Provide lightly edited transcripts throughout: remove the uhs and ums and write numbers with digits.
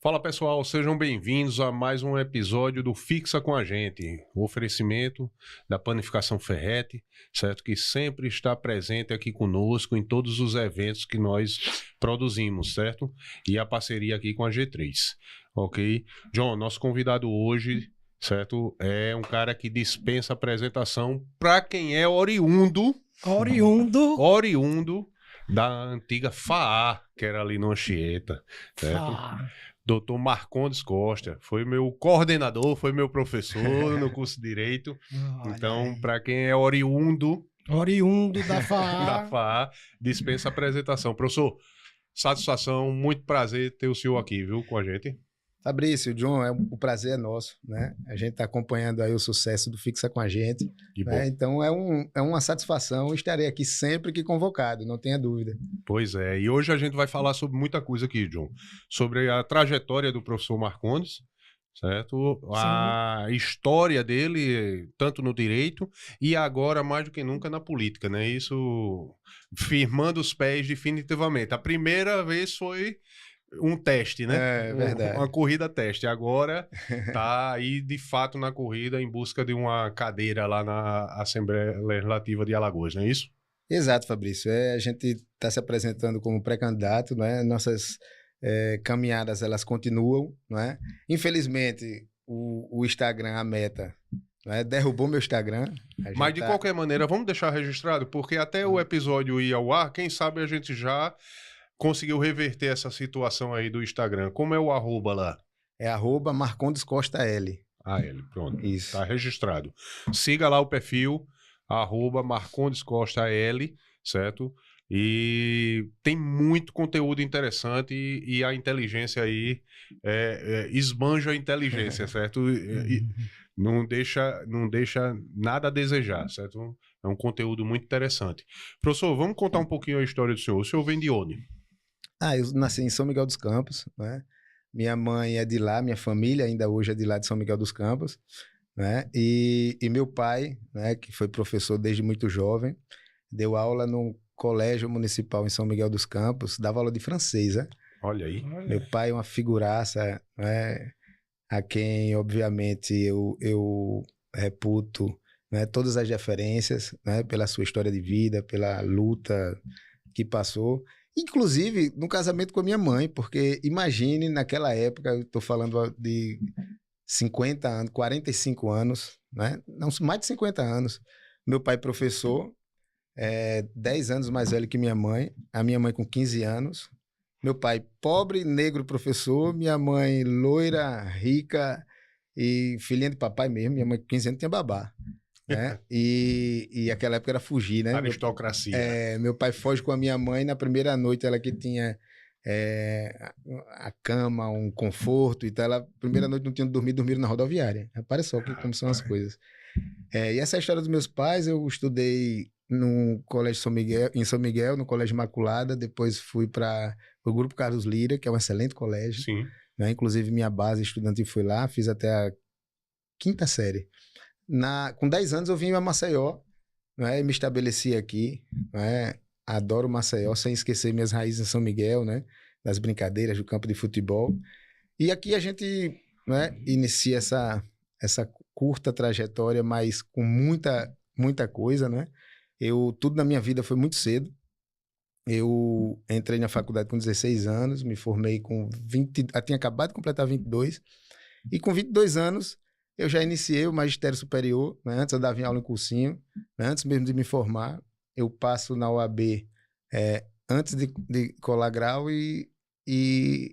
Fala pessoal, sejam bem-vindos a mais um episódio do Fixa com a Gente, o oferecimento da Panificação Ferretti, certo? Que sempre está presente aqui conosco em todos os eventos que nós produzimos, certo? E a parceria aqui com a G3, ok? John, nosso convidado hoje, certo? É um cara que dispensa apresentação para quem é oriundo da antiga FAA, que era ali no Anchieta, certo? Doutor Marcondes Costa, foi meu coordenador, foi meu professor no curso de Direito. Então, para quem é oriundo da FAA. da FAA, dispensa apresentação. Professor, satisfação, muito prazer ter o senhor aqui, viu, com a gente. Fabrício, John, o prazer é nosso, né? A gente está acompanhando aí o sucesso do Fixa com a Gente, né? Então é uma satisfação, estarei aqui sempre que convocado, não tenha dúvida. Pois é, e hoje a gente vai falar sobre muita coisa aqui, John, sobre a trajetória do professor Marcondes, certo? Sim. A história dele, tanto no direito e agora, mais do que nunca, na política, né? Isso firmando os pés definitivamente. A primeira vez foi um teste, né? É verdade. Uma corrida teste. Agora tá aí, de fato, na corrida em busca de uma cadeira lá na Assembleia Legislativa de Alagoas, não é isso? Exato, Fabrício. A gente está se apresentando como pré-candidato, né? Nossas caminhadas, elas continuam, né? Infelizmente, o Instagram, a meta, né? Derrubou meu Instagram. Mas, de qualquer maneira, vamos deixar registrado, porque até o episódio ir ao ar, quem sabe a gente já conseguiu reverter essa situação aí do Instagram. Como é o arroba lá? É arroba Marcondes Costa L. L, pronto. Isso. Tá registrado. Siga lá o perfil, arroba Marcondes Costa L, certo? E tem muito conteúdo interessante e a inteligência aí esbanja a inteligência, certo? Não deixa nada a desejar, certo? É um conteúdo muito interessante. Professor, vamos contar um pouquinho a história do senhor. O senhor vem de onde? Eu nasci em São Miguel dos Campos, né? Minha mãe é de lá, minha família ainda hoje é de lá de São Miguel dos Campos, né? E meu pai, né, que foi professor desde muito jovem, deu aula no colégio municipal em São Miguel dos Campos, dava aula de francês, né? Olha aí. Meu pai é uma figuraça, né? A quem, obviamente, eu reputo, né, todas as referências, né, pela sua história de vida, pela luta que passou. Inclusive, no casamento com a minha mãe, porque imagine, naquela época, eu estou falando de 50 anos, 45 anos, né? Não, mais de 50 anos. Meu pai professor, 10 anos mais velho que minha mãe, a minha mãe com 15 anos. Meu pai pobre, negro professor, minha mãe loira, rica e filhinha de papai mesmo. Minha mãe com 15 anos tinha babá. Né? E aquela época era fugir, né? Aristocracia. Meu pai foge com a minha mãe na primeira noite, ela que tinha a cama, um conforto e tal. Ela, primeira noite não tinha dormido, dormiram na rodoviária. Repare só como são as coisas. E essa é a história dos meus pais. Eu estudei no Colégio São Miguel, em São Miguel, no Colégio Imaculada. Depois fui para o Grupo Carlos Lira, que é um excelente colégio. Sim. Né? Inclusive, minha base estudantil foi lá, fiz até a 5ª série. Com 10 anos eu vim a Maceió, né, e me estabeleci aqui, né, adoro Maceió, sem esquecer minhas raízes em São Miguel, né, das brincadeiras, do campo de futebol. E aqui a gente, né, inicia essa curta trajetória, mas com muita coisa, né? Tudo na minha vida foi muito cedo. Eu entrei na faculdade com 16 anos, me formei com 20, tinha acabado de completar 22, e com 22 anos eu já iniciei o magistério superior, né? Antes eu dava aula em cursinho, né? Antes mesmo de me formar, eu passo na OAB antes de colar grau e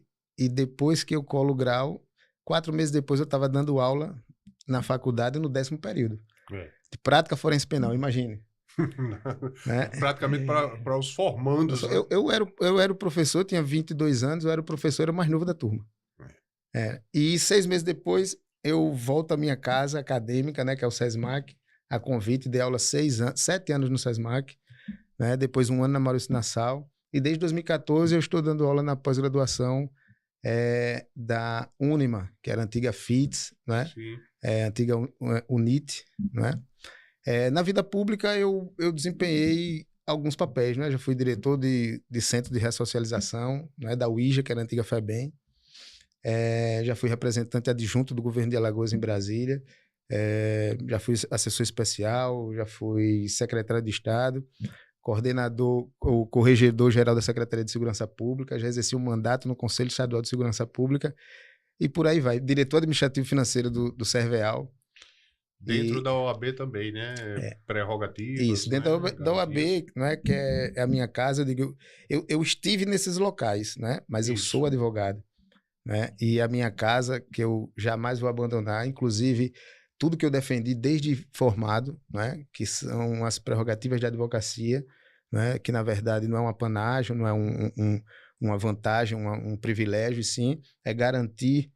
depois que eu colo o grau, 4 meses depois eu estava dando aula na faculdade no 10º período. De prática forense penal, imagine. Né? Praticamente para os formandos. Eu era o professor, tinha 22 anos, eu era o professor mais novo da turma. E 6 meses depois eu volto à minha casa acadêmica, né, que é o SESMAC, a convite, dei aula 7 anos no SESMAC, né, depois 1 ano na Maurício Nassau, e desde 2014 eu estou dando aula na pós-graduação da Unima, que era a antiga FITS, né, antiga UNIT, né. Na vida pública eu desempenhei alguns papéis, né, já fui diretor de centro de ressocialização, né, da UIJA, que era a antiga FEBEM. Já fui representante adjunto do governo de Alagoas em Brasília, já fui assessor especial, já fui secretário de Estado, coordenador ou corregedor-geral da Secretaria de Segurança Pública, já exerci um mandato no Conselho Estadual de Segurança Pública e por aí vai. Diretor administrativo financeiro do Cerveal. Dentro da OAB também, né? Prerrogativas. Isso, dentro né? da OAB, né, que é a minha casa, eu estive nesses locais, né? Mas eu sou advogado, né? E a minha casa, que eu jamais vou abandonar, inclusive tudo que eu defendi desde formado, né? Que são as prerrogativas de advocacia, né? Que na verdade não é um apanágio, não é uma vantagem, um privilégio, sim, é garantir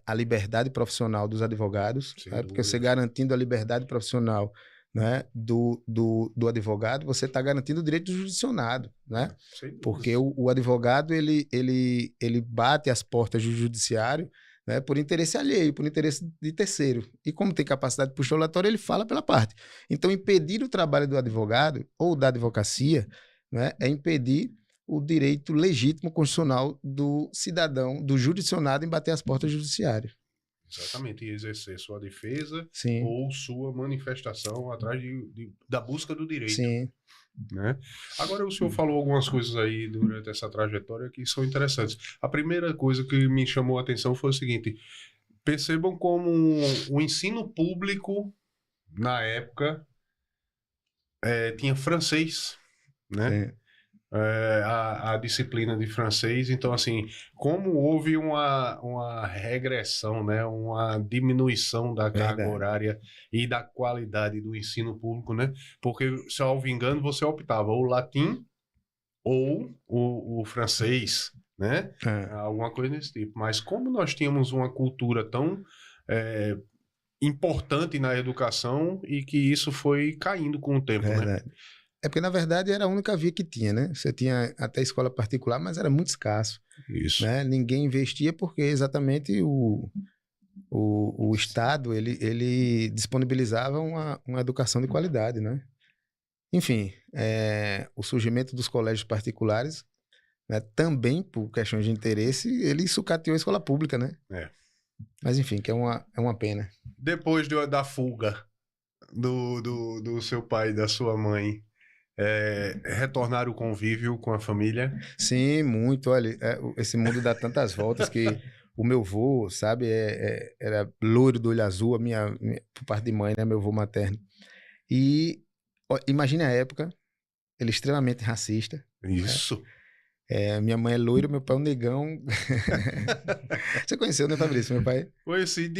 a liberdade profissional dos advogados, né? Porque você garantindo a liberdade profissional, né, do advogado, você está garantindo o direito do judicionado, né? Porque o advogado ele bate as portas do judiciário, né, por interesse alheio, por interesse de terceiro. E como tem capacidade postulatória, ele fala pela parte. Então, impedir o trabalho do advogado ou da advocacia, né, é impedir o direito legítimo constitucional do cidadão, do judicionado, em bater as portas do judiciário. Exatamente, e exercer sua defesa Sim. ou sua manifestação atrás da busca do direito. Sim. Né? Agora, o senhor falou algumas coisas aí durante essa trajetória que são interessantes. A primeira coisa que me chamou a atenção foi o seguinte: percebam como o ensino público, na época, tinha francês, né? A disciplina de francês. Então, assim, como houve uma regressão, né? Uma diminuição da carga horária e da qualidade do ensino público, né? Porque, salvo engano, você optava ou latim ou o francês, né? Alguma coisa desse tipo. Mas como nós tínhamos uma cultura tão importante na educação e que isso foi caindo com o tempo, né? É porque, na verdade, era a única via que tinha, né? Você tinha até escola particular, mas era muito escasso. Isso. Né? Ninguém investia porque exatamente o Estado, ele disponibilizava uma educação de qualidade, né? Enfim, o surgimento dos colégios particulares, né, também, por questões de interesse, ele sucateou a escola pública, né? Mas, enfim, que é uma pena. Depois da fuga do seu pai e da sua mãe, retornar o convívio com a família? Sim, muito. Olha, esse mundo dá tantas voltas que o meu avô, sabe, era loiro do olho azul, por parte de mãe, né, meu avô materno. E imagine a época, ele extremamente racista. Isso. Minha mãe é loira, meu pai é um negão. Você conheceu, né, Fabrício, meu pai? Conheci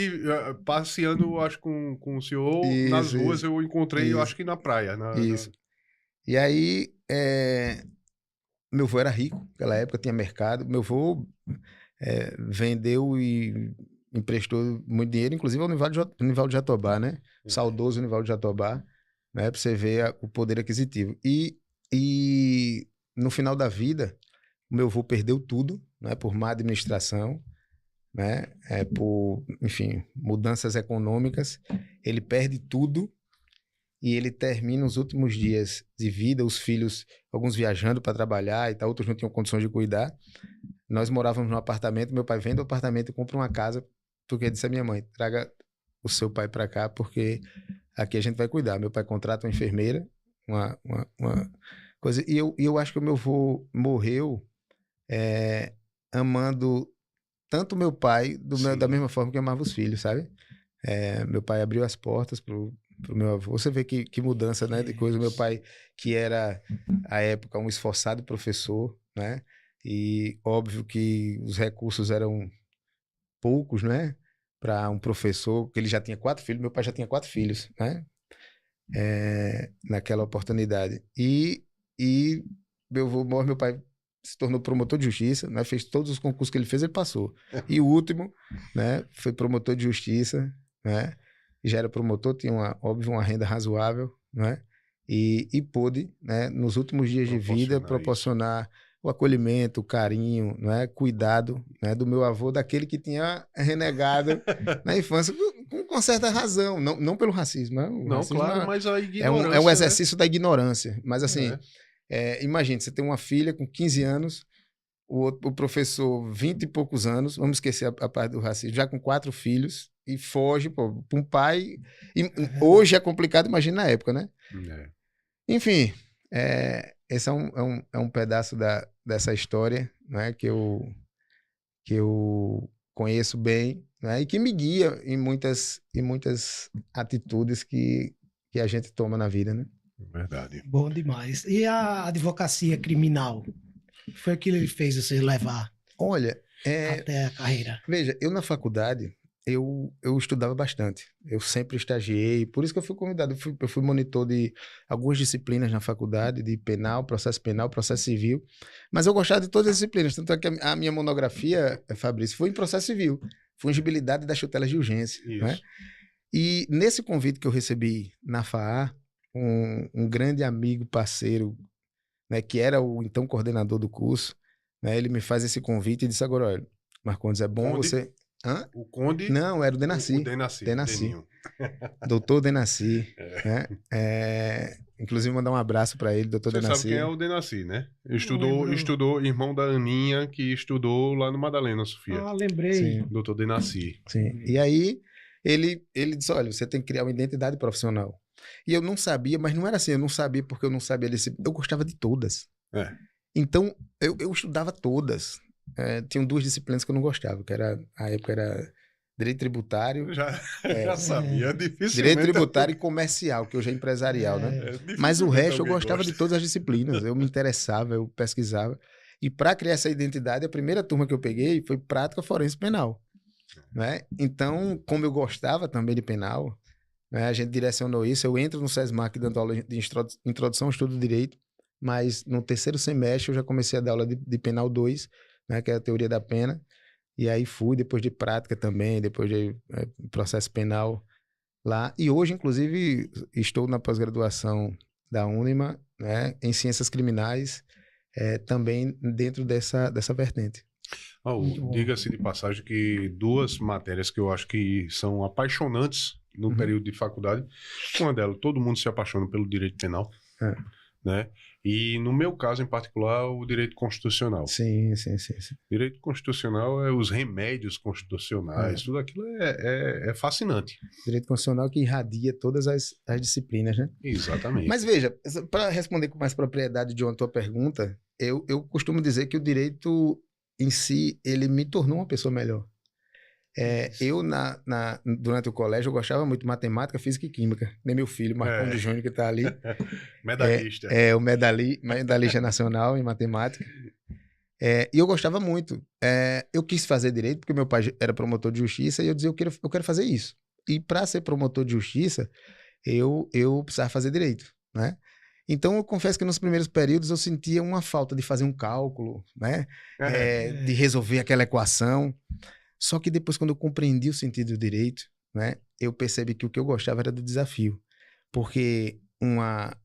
passeando, acho, com o senhor nas ruas, eu encontrei, eu acho que na praia. Isso. E aí, meu avô era rico, naquela época tinha mercado. Meu avô vendeu e emprestou muito dinheiro, inclusive ao Nivaldo Jatobá, né? Saudoso Nivaldo Jatobá, né? Para você ver o poder aquisitivo. E no final da vida, o meu avô perdeu tudo, né? Por má administração, né? Por, enfim, mudanças econômicas. Ele perde tudo. E ele termina os últimos dias de vida, os filhos, alguns viajando para trabalhar e tal, outros não tinham condições de cuidar. Nós morávamos num apartamento, meu pai vende o apartamento e compra uma casa, porque disse a minha mãe, traga o seu pai para cá, porque aqui a gente vai cuidar. Meu pai contrata uma enfermeira, uma coisa. E eu acho que o meu avô morreu amando tanto meu pai, da mesma forma que amava os filhos, sabe? Meu pai abriu as portas pro meu avô. Você vê que mudança, né, de coisa. Meu pai, que era, à época, um esforçado professor, né? E óbvio que os recursos eram poucos, né? Para um professor, que ele já tinha 4 filhos. Meu pai já tinha 4 filhos, né? Naquela oportunidade. E meu avô morre, meu pai se tornou promotor de justiça, né? Fez todos os concursos que ele fez, ele passou. E o último, né? Foi promotor de justiça, né? Já era promotor, tinha óbvio, uma renda razoável, né? E pôde, né, nos últimos dias de vida, proporcionar o acolhimento, o carinho, né, cuidado, né, do meu avô, daquele que tinha renegado na infância, com certa razão, não pelo racismo. Né? Não, racismo claro, mas a ignorância... É um exercício da ignorância. Mas assim, imagine, você tem uma filha com 15 anos, o professor, 20 e poucos anos, vamos esquecer a parte do racismo, já com 4 filhos, e foge para um pai. Hoje é complicado, imagina na época, né? É. Enfim, esse é um pedaço dessa história, né, que eu conheço bem, né, e que me guia em muitas atitudes que a gente toma na vida, né? Verdade. Bom demais. E a advocacia criminal? O que foi que ele fez você levar Olha, até a carreira? veja, eu na faculdade, eu estudava bastante. Eu sempre estagiei, por isso que eu fui convidado. Eu fui monitor de algumas disciplinas na faculdade, de penal, processo civil. Mas eu gostava de todas as disciplinas. Tanto é que a minha monografia, Fabrício, foi em processo civil. Fungibilidade das tutelas de urgência. Né? Isso. E nesse convite que eu recebi na FAA, um grande amigo, parceiro, né, que era o então coordenador do curso, né, ele me faz esse convite e disse agora, olha, Marcondes, é bom Conde? você... Hã? O Conde. Não, era o Denaci. O Denaci. Denaci. Deninho. Doutor Denaci. Né? Inclusive, mandar um abraço para ele, doutor Você Denaci. sabe quem é o Denaci, né? Lembro. Estudou, irmão da Aninha, que estudou lá no Madalena, Sofia. Ah, lembrei. Sim. Doutor Denaci. Sim. E aí, ele disse, olha, você tem que criar uma identidade profissional. E eu não sabia, mas não era assim, eu não sabia porque eu não sabia desse... Eu gostava de todas. É. Então, eu estudava todas. Tinham 2 disciplinas que eu não gostava, que era, a época era direito tributário. Já sabia, dificilmente. Direito tributário e comercial, que hoje é empresarial, né? Mas o resto eu gostava de todas as disciplinas. Eu me interessava, eu pesquisava. E para criar essa identidade, a primeira turma que eu peguei foi prática forense penal. Né? Então, como eu gostava também de penal, né, a gente direcionou isso. Eu entro no SESMAC dando aula de introdução ao estudo do direito, mas no 3º semestre eu já comecei a dar aula de penal 2, né, que é a teoria da pena. E aí fui, depois de prática também, depois de processo penal lá. E hoje, inclusive, estou na pós-graduação da Unima, né, em ciências criminais, também dentro dessa vertente. Diga-se de passagem que 2 matérias que eu acho que são apaixonantes no período de faculdade, uma delas, todo mundo se apaixona pelo direito penal, né? E no meu caso em particular, o direito constitucional. Sim. Direito constitucional é os remédios constitucionais, tudo aquilo é fascinante. Direito constitucional que irradia todas as disciplinas, né? Exatamente. Mas veja, para responder com mais propriedade de uma tua pergunta, eu costumo dizer que o direito em si, ele me tornou uma pessoa melhor. Eu, durante o colégio, eu gostava muito de matemática, física e química. Nem meu filho, Marcondes Júnior, que está ali. Medalhista. O medalhista nacional em matemática. E eu gostava muito. Eu quis fazer direito, porque meu pai era promotor de justiça, e eu dizia, eu quero fazer isso. E para ser promotor de justiça, eu precisava fazer direito, né? Então, eu confesso que nos primeiros períodos eu sentia uma falta de fazer um cálculo, né? De resolver aquela equação. Só que depois, quando eu compreendi o sentido do direito, né, eu percebi que o que eu gostava era do desafio. Porque uma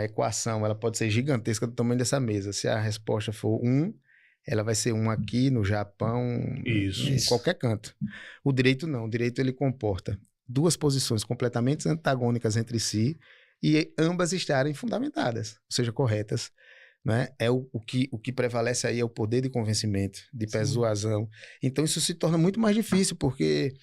equação, ela pode ser gigantesca do tamanho dessa mesa. Se a resposta for 1, ela vai ser 1 aqui no Japão, em qualquer canto. O direito não. O direito, ele comporta 2 posições completamente antagônicas entre si e ambas estarem fundamentadas, ou seja, corretas. Né? O que prevalece aí é o poder de convencimento, de persuasão. Então, isso se torna muito mais difícil, porque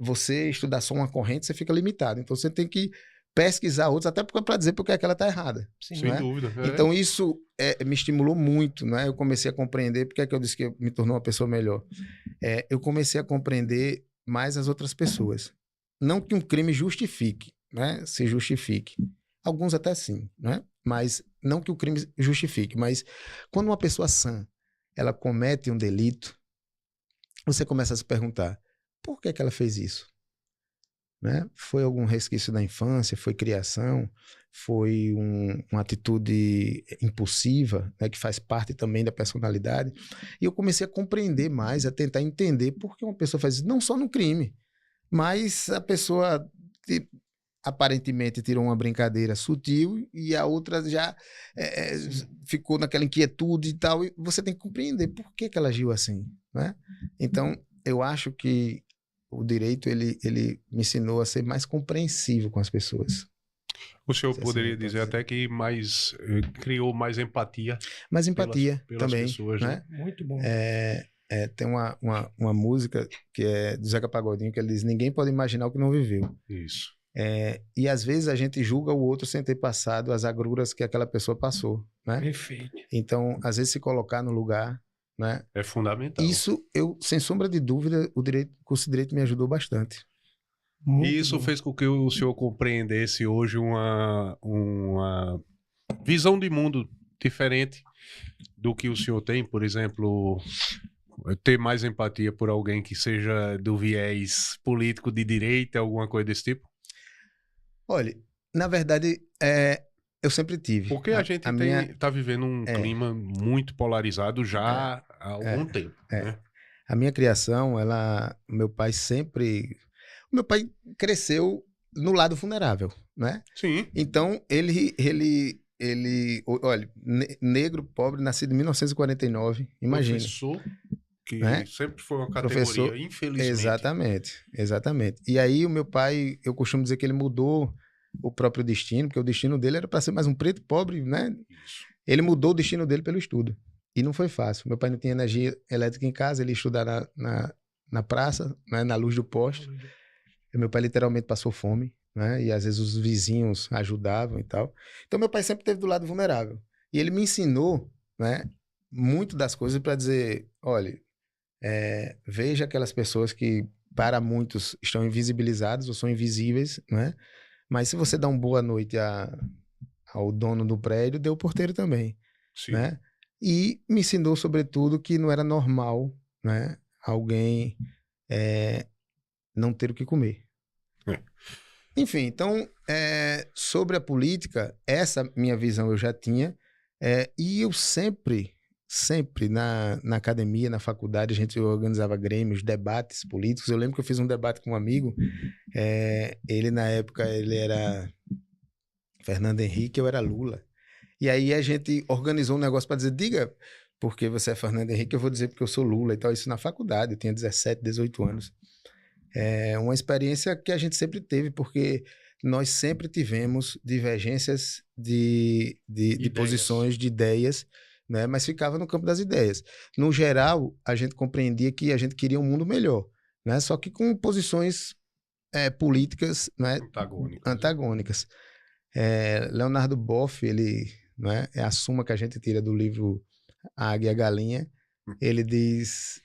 você estudar só uma corrente, você fica limitado. Então, você tem que pesquisar outros, até para dizer porque aquela está errada. Sem dúvida. Então, isso me estimulou muito. Né? Eu comecei a compreender, porque é que eu disse que me tornou uma pessoa melhor. Eu comecei a compreender mais as outras pessoas. Não que um crime justifique, né? Se justifique. Alguns até sim, né? Mas não que o crime justifique, mas quando uma pessoa sã, ela comete um delito, você começa a se perguntar, por que ela fez isso? Né? Foi algum resquício da infância, foi criação, foi uma atitude impulsiva, né, que faz parte também da personalidade. E eu comecei a compreender mais, a tentar entender por que uma pessoa faz isso, não só no crime, mas a pessoa aparentemente tirou uma brincadeira sutil e a outra já ficou naquela inquietude e tal, e você tem que compreender por que ela agiu assim, né? Então, eu acho que o direito, ele me ensinou a ser mais compreensivo com as pessoas. O senhor Se poderia assim pode dizer até que criou mais empatia Mas empatia pelas também, pessoas, né? Muito bom. Tem uma música que é do Zeca Pagodinho que ele diz: ninguém pode imaginar o que não viveu. Isso. E às vezes a gente julga o outro sem ter passado as agruras que aquela pessoa passou, né? Perfeito. Então, às vezes se colocar no lugar, né? É fundamental. Isso sem sombra de dúvida, o curso de direito me ajudou bastante. Muito E isso bom. fez com que o senhor compreendesse hoje uma visão de mundo diferente do que o senhor tem, por exemplo, ter mais empatia por alguém que seja do viés político de direita, alguma coisa desse tipo? Olha, na verdade, eu sempre tive. Porque a gente tá vivendo um clima muito polarizado já há algum tempo, né? A minha criação, meu pai cresceu no lado vulnerável, né? Sim. Então, olha, negro, pobre, nascido em 1949, imagine. Professor, que né? sempre foi uma categoria, infelizmente. Exatamente. E aí o meu pai, eu costumo dizer que ele mudou o próprio destino, porque o destino dele era para ser mais um preto pobre, né? Isso. Ele mudou o destino dele pelo estudo. E não foi fácil. Meu pai não tinha energia elétrica em casa, ele ia estudar na praça, né? Na luz do poste. E meu pai literalmente passou fome, né? E às vezes os vizinhos ajudavam e tal. Então meu pai sempre esteve do lado vulnerável. E ele me ensinou, né? Muito das coisas para dizer, olha, veja aquelas pessoas que para muitos estão invisibilizadas ou são invisíveis, né? Mas se você dá uma boa noite ao dono do prédio, dê o porteiro também, Sim. né? E me ensinou, sobretudo, que não era normal, né? Alguém não ter o que comer. Enfim, então, sobre a política, essa minha visão eu já tinha, e eu sempre na academia, na faculdade, a gente organizava grêmios, debates políticos. Eu lembro que eu fiz um debate com um amigo, ele na época, ele era Fernando Henrique, eu era Lula. E aí a gente organizou um negócio para dizer, diga porque você é Fernando Henrique, eu vou dizer porque eu sou Lula e tal. Isso na faculdade, eu tinha 17, 18 anos. É uma experiência que a gente sempre teve, porque nós sempre tivemos divergências de posições, de ideias, né? Mas ficava no campo das ideias. No geral, a gente compreendia que a gente queria um mundo melhor, né? Só que com posições políticas, né? Antagônicas. Leonardo Boff, ele, né? É a suma que a gente tira do livro A Águia e a Galinha. Ele diz,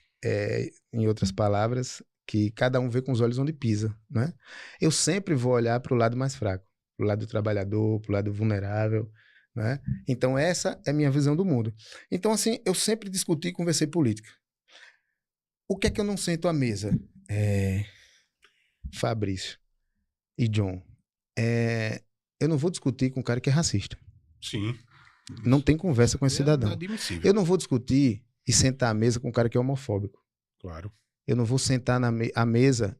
em outras palavras, que cada um vê com os olhos onde pisa, né? Eu sempre vou olhar para o lado mais fraco, para o lado do trabalhador, para o lado vulnerável, né? Então essa é a minha visão do mundo. Então assim, eu sempre discuti e conversei política. O que é que eu não sento à mesa? Fabrício e John, eu não vou discutir com um cara que é racista. Sim. Não tem conversa com esse cidadão. Inadmissível. Eu não vou discutir e sentar à mesa com um cara que é homofóbico. Claro. Eu não vou sentar à mesa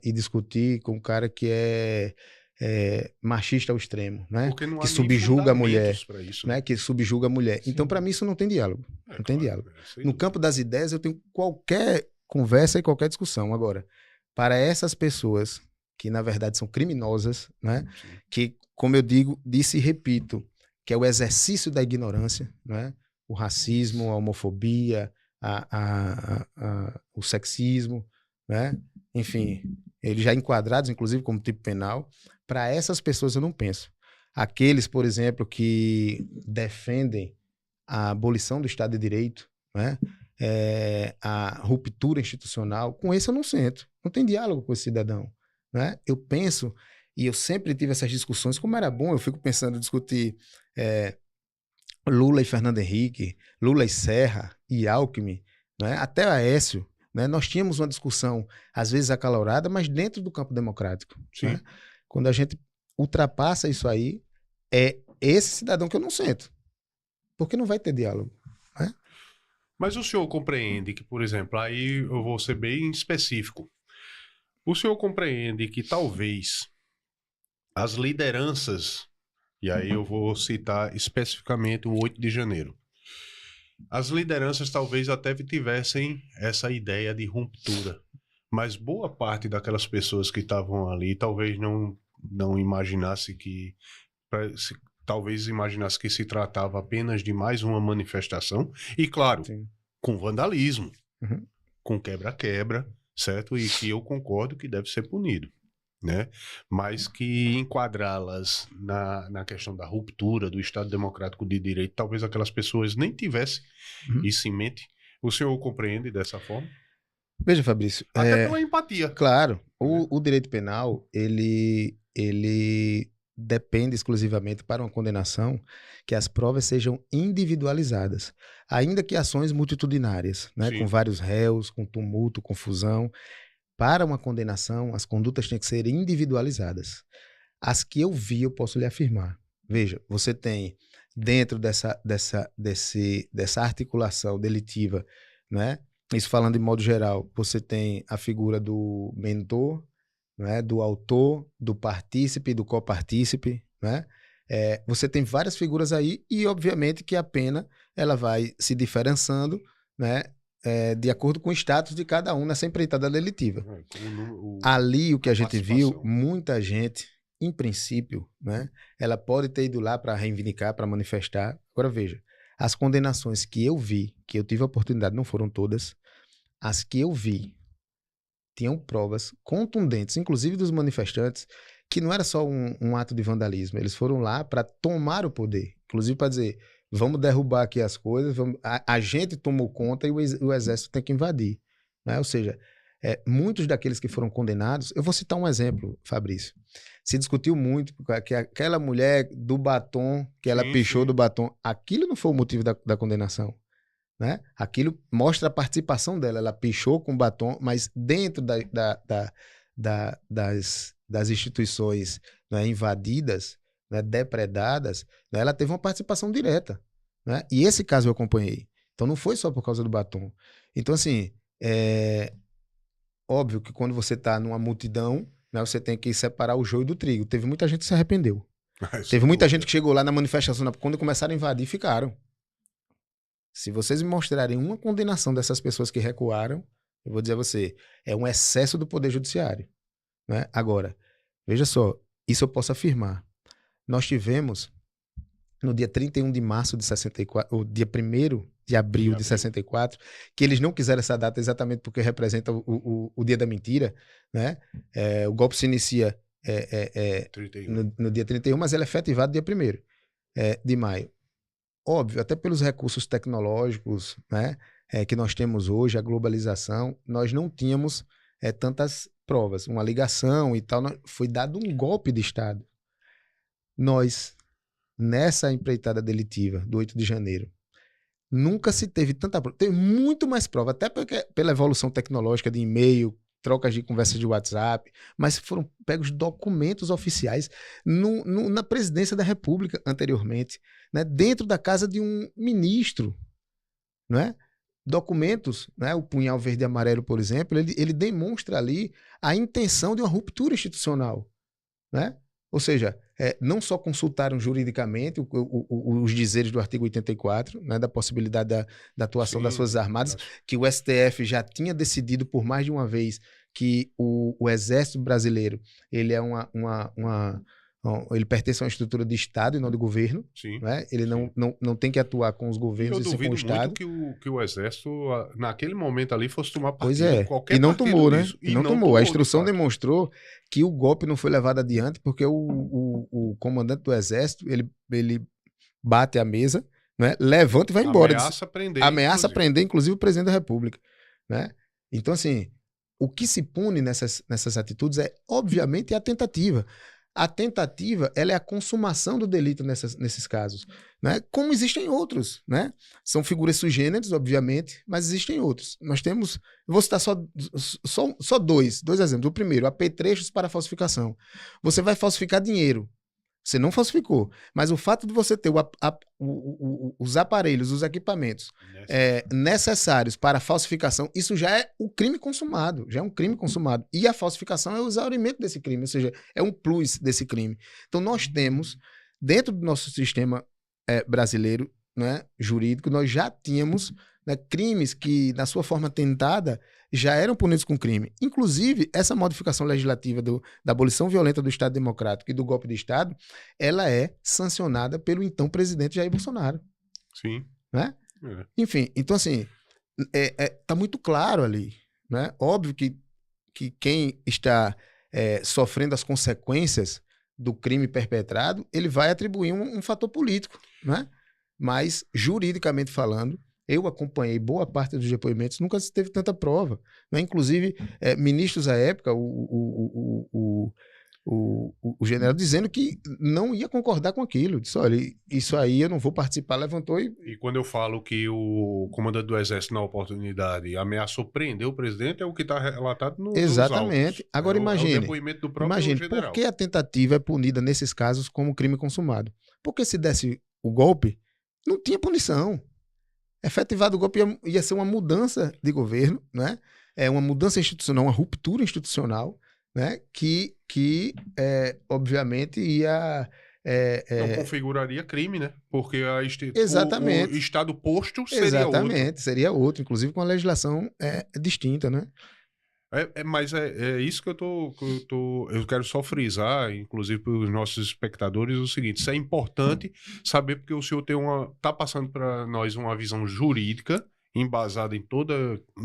e discutir com um cara que é machista ao extremo, né? Porque não há que subjuga a mulher, isso, né? Que subjuga a mulher. Sim. Então, para mim, isso não tem diálogo. Não tem diálogo. No dúvida. campo das ideias, eu tenho qualquer conversa e qualquer discussão. Agora, para essas pessoas que, na verdade, são criminosas, né? Sim. Que, como eu disse e repito, que é o exercício da ignorância, né? O racismo, a homofobia, o sexismo, né? Enfim, eles já enquadrados, inclusive, como tipo penal. Para essas pessoas eu não penso. Aqueles, por exemplo, que defendem a abolição do Estado de Direito, né? A ruptura institucional, com esse eu não sento. Não tem diálogo com esse cidadão, né? Eu penso, e eu sempre tive essas discussões, como era bom, eu fico pensando em discutir Lula e Fernando Henrique, Lula e Serra e Alckmin, né? Até Aécio, né? Nós tínhamos uma discussão, às vezes acalorada, mas dentro do campo democrático. Né? Quando a gente ultrapassa isso aí, é esse cidadão que eu não sento, porque não vai ter diálogo. Né? Mas o senhor compreende que, por exemplo, aí eu vou ser bem específico, o senhor compreende que talvez as lideranças, e aí eu vou citar especificamente o 8 de janeiro, as lideranças talvez até tivessem essa ideia de ruptura, mas boa parte daquelas pessoas que estavam ali talvez não imaginasse que... talvez imaginasse que se tratava apenas de mais uma manifestação. E, claro, Sim. com vandalismo, Uhum. com quebra-quebra, certo? E que eu concordo que deve ser punido, né? Mas que enquadrá-las na questão da ruptura do Estado Democrático de Direito, talvez aquelas pessoas nem tivessem Uhum. isso em mente. O senhor compreende dessa forma? Veja, Fabrício, Até pela empatia. claro, o direito penal, ele depende exclusivamente para uma condenação que as provas sejam individualizadas, ainda que ações multitudinárias, né, com Sim. vários réus, com tumulto, confusão. Para uma condenação, as condutas têm que ser individualizadas. As que eu vi, eu posso lhe afirmar. Veja, você tem dentro dessa articulação delitiva, né? Isso falando de modo geral, você tem a figura do mentor, né? Do autor, do partícipe, do copartícipe, né? Você tem várias figuras aí e, obviamente, que a pena ela vai se diferenciando, né? De acordo com o status de cada um nessa empreitada delitiva. Ali, o que a gente viu, muita gente, em princípio, né? Ela pode ter ido lá para reivindicar, para manifestar. Agora, veja, as condenações que eu vi, que eu tive a oportunidade, não foram todas, as que eu vi tinham provas contundentes, inclusive dos manifestantes, que não era só um ato de vandalismo. Eles foram lá para tomar o poder, inclusive para dizer, vamos derrubar aqui as coisas, a gente tomou conta e o exército tem que invadir. Né? Ou seja, muitos daqueles que foram condenados, eu vou citar um exemplo, Fabrício. Se discutiu muito que aquela mulher do batom, que ela pichou do batom, aquilo não foi o motivo da condenação. Né? Aquilo mostra a participação dela. Ela pichou com batom, mas dentro das instituições, né, invadidas, né, depredadas, né, ela teve uma participação direta. Né? E esse caso eu acompanhei. Então não foi só por causa do batom. Então, assim, óbvio que quando você está numa multidão, né, você tem que separar o joio do trigo. Teve muita gente que se arrependeu. Teve muita gente que chegou lá na manifestação, quando começaram a invadir, ficaram. Se vocês me mostrarem uma condenação dessas pessoas que recuaram, eu vou dizer a você, é um excesso do Poder Judiciário. Né? Agora, veja só, isso eu posso afirmar. Nós tivemos, no dia 31 de março de 64, o dia 1º de abril de 64, que eles não quiseram essa data exatamente porque representa o dia da mentira. Né? O golpe se inicia no dia 31, mas ele é efetivado dia 1º de maio. Óbvio, até pelos recursos tecnológicos, né, que nós temos hoje, a globalização, nós não tínhamos tantas provas. Uma ligação e tal, foi dado um golpe de Estado. Nós, nessa empreitada delitiva do 8 de janeiro, nunca se teve tanta prova. Teve muito mais prova, até pela evolução tecnológica de e-mail, trocas de conversas de WhatsApp, mas foram pegos documentos oficiais na presidência da República anteriormente, né, dentro da casa de um ministro, né? Documentos, né, o punhal verde e amarelo, por exemplo, ele demonstra ali a intenção de uma ruptura institucional, né? Ou seja, não só consultaram juridicamente os dizeres do artigo 84, né, da possibilidade da atuação das Forças Armadas, que o STF já tinha decidido por mais de uma vez que o Exército Brasileiro ele é ele pertence a uma estrutura de Estado e não de governo. Né? Ele não tem que atuar com os governos e sim com o Estado. Eu duvido muito que o Exército, naquele momento ali, fosse tomar partido. Pois é, qualquer e não tomou, né? E não tomou. A instrução demonstrou que o golpe não foi levado adiante porque o comandante do Exército, ele bate a mesa, né? Levanta e vai embora. Ameaça prender, inclusive, o presidente da República. Né? Então, assim, o que se pune nessas atitudes é, obviamente, a tentativa. A tentativa, ela é a consumação do delito nesses casos, né? Como existem outros, né? São figuras sui generis, obviamente, mas existem outros. Nós temos, vou citar só dois exemplos. O primeiro, apetrechos para falsificação. Você vai falsificar dinheiro. Você não falsificou, mas o fato de você ter os aparelhos, os equipamentos necessários para a falsificação, isso já é o crime consumado, já é um crime consumado. E a falsificação é o exaurimento desse crime, ou seja, é um plus desse crime. Então nós temos, dentro do nosso sistema brasileiro, né, jurídico, nós já tínhamos, né, crimes que, na sua forma tentada, já eram punidos com crime. Inclusive, essa modificação legislativa da abolição violenta do Estado Democrático e do golpe de Estado, ela é sancionada pelo então presidente Jair Bolsonaro. Sim. Né? É. Enfim, então assim, tá muito claro ali. Né? Óbvio que quem está sofrendo as consequências do crime perpetrado, ele vai atribuir um fator político. Né? Mas, juridicamente falando, eu acompanhei boa parte dos depoimentos, nunca se teve tanta prova. Né? Inclusive, ministros à época, o general dizendo que não ia concordar com aquilo. Disse, olha, isso aí eu não vou participar, levantou e... E quando eu falo que o comandante do Exército, na oportunidade, ameaçou prender o presidente, é o que está relatado nos Exatamente. autos. Agora É o imagine, depoimento do próprio general. por que a tentativa é punida nesses casos como crime consumado? Porque se desse o golpe, não tinha punição. Efetivado o golpe ia ser uma mudança de governo, né? Uma mudança institucional, uma ruptura institucional, né? Que obviamente ia... Não configuraria crime, né? Porque Exatamente. o Estado posto seria Exatamente, outro. seria outro, inclusive com a legislação distinta, né? Mas é isso que eu quero só frisar, inclusive para os nossos espectadores, o seguinte: isso é importante saber, porque o senhor está passando para nós uma visão jurídica embasada em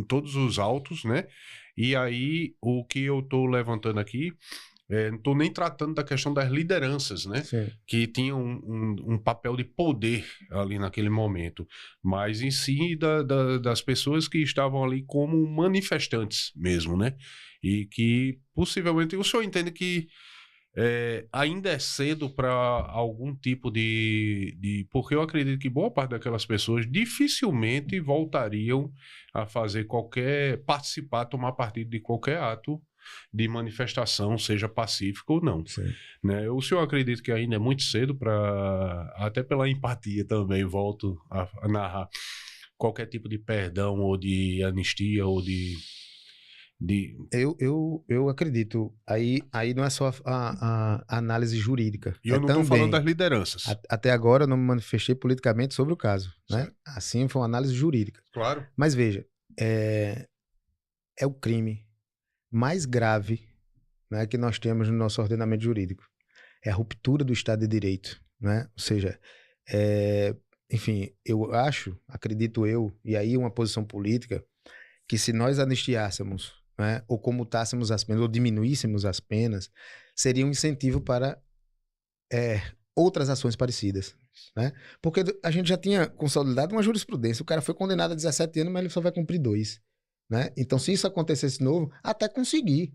todos os autos, né? E aí, o que eu estou levantando aqui, não estou nem tratando da questão das lideranças, né? Sim. Que tinham um papel de poder ali naquele momento, mas em si das pessoas que estavam ali como manifestantes mesmo, né? E que possivelmente o senhor entende que ainda é cedo para algum tipo porque eu acredito que boa parte daquelas pessoas dificilmente voltariam a participar, tomar partido de qualquer ato de manifestação, seja pacífico ou não. Né? O senhor acredita que ainda é muito cedo até pela empatia também, volto a narrar, qualquer tipo de perdão ou de anistia ou de... Eu acredito. Aí não é só a análise jurídica. E eu não estou falando das lideranças. Até agora eu não me manifestei politicamente sobre o caso. Né? Certo. Assim foi uma análise jurídica. Claro. Mas veja, é o crime mais grave, né, que nós temos no nosso ordenamento jurídico. É a ruptura do Estado de Direito. Né? Ou seja, enfim, acredito eu, e aí uma posição política, que se nós anistiássemos, né, ou comutássemos as penas, ou diminuíssemos as penas, seria um incentivo para outras ações parecidas. Né? Porque a gente já tinha consolidado uma jurisprudência. O cara foi condenado a 17 anos, mas ele só vai cumprir 2. Né? Então, se isso acontecesse de novo, até conseguir.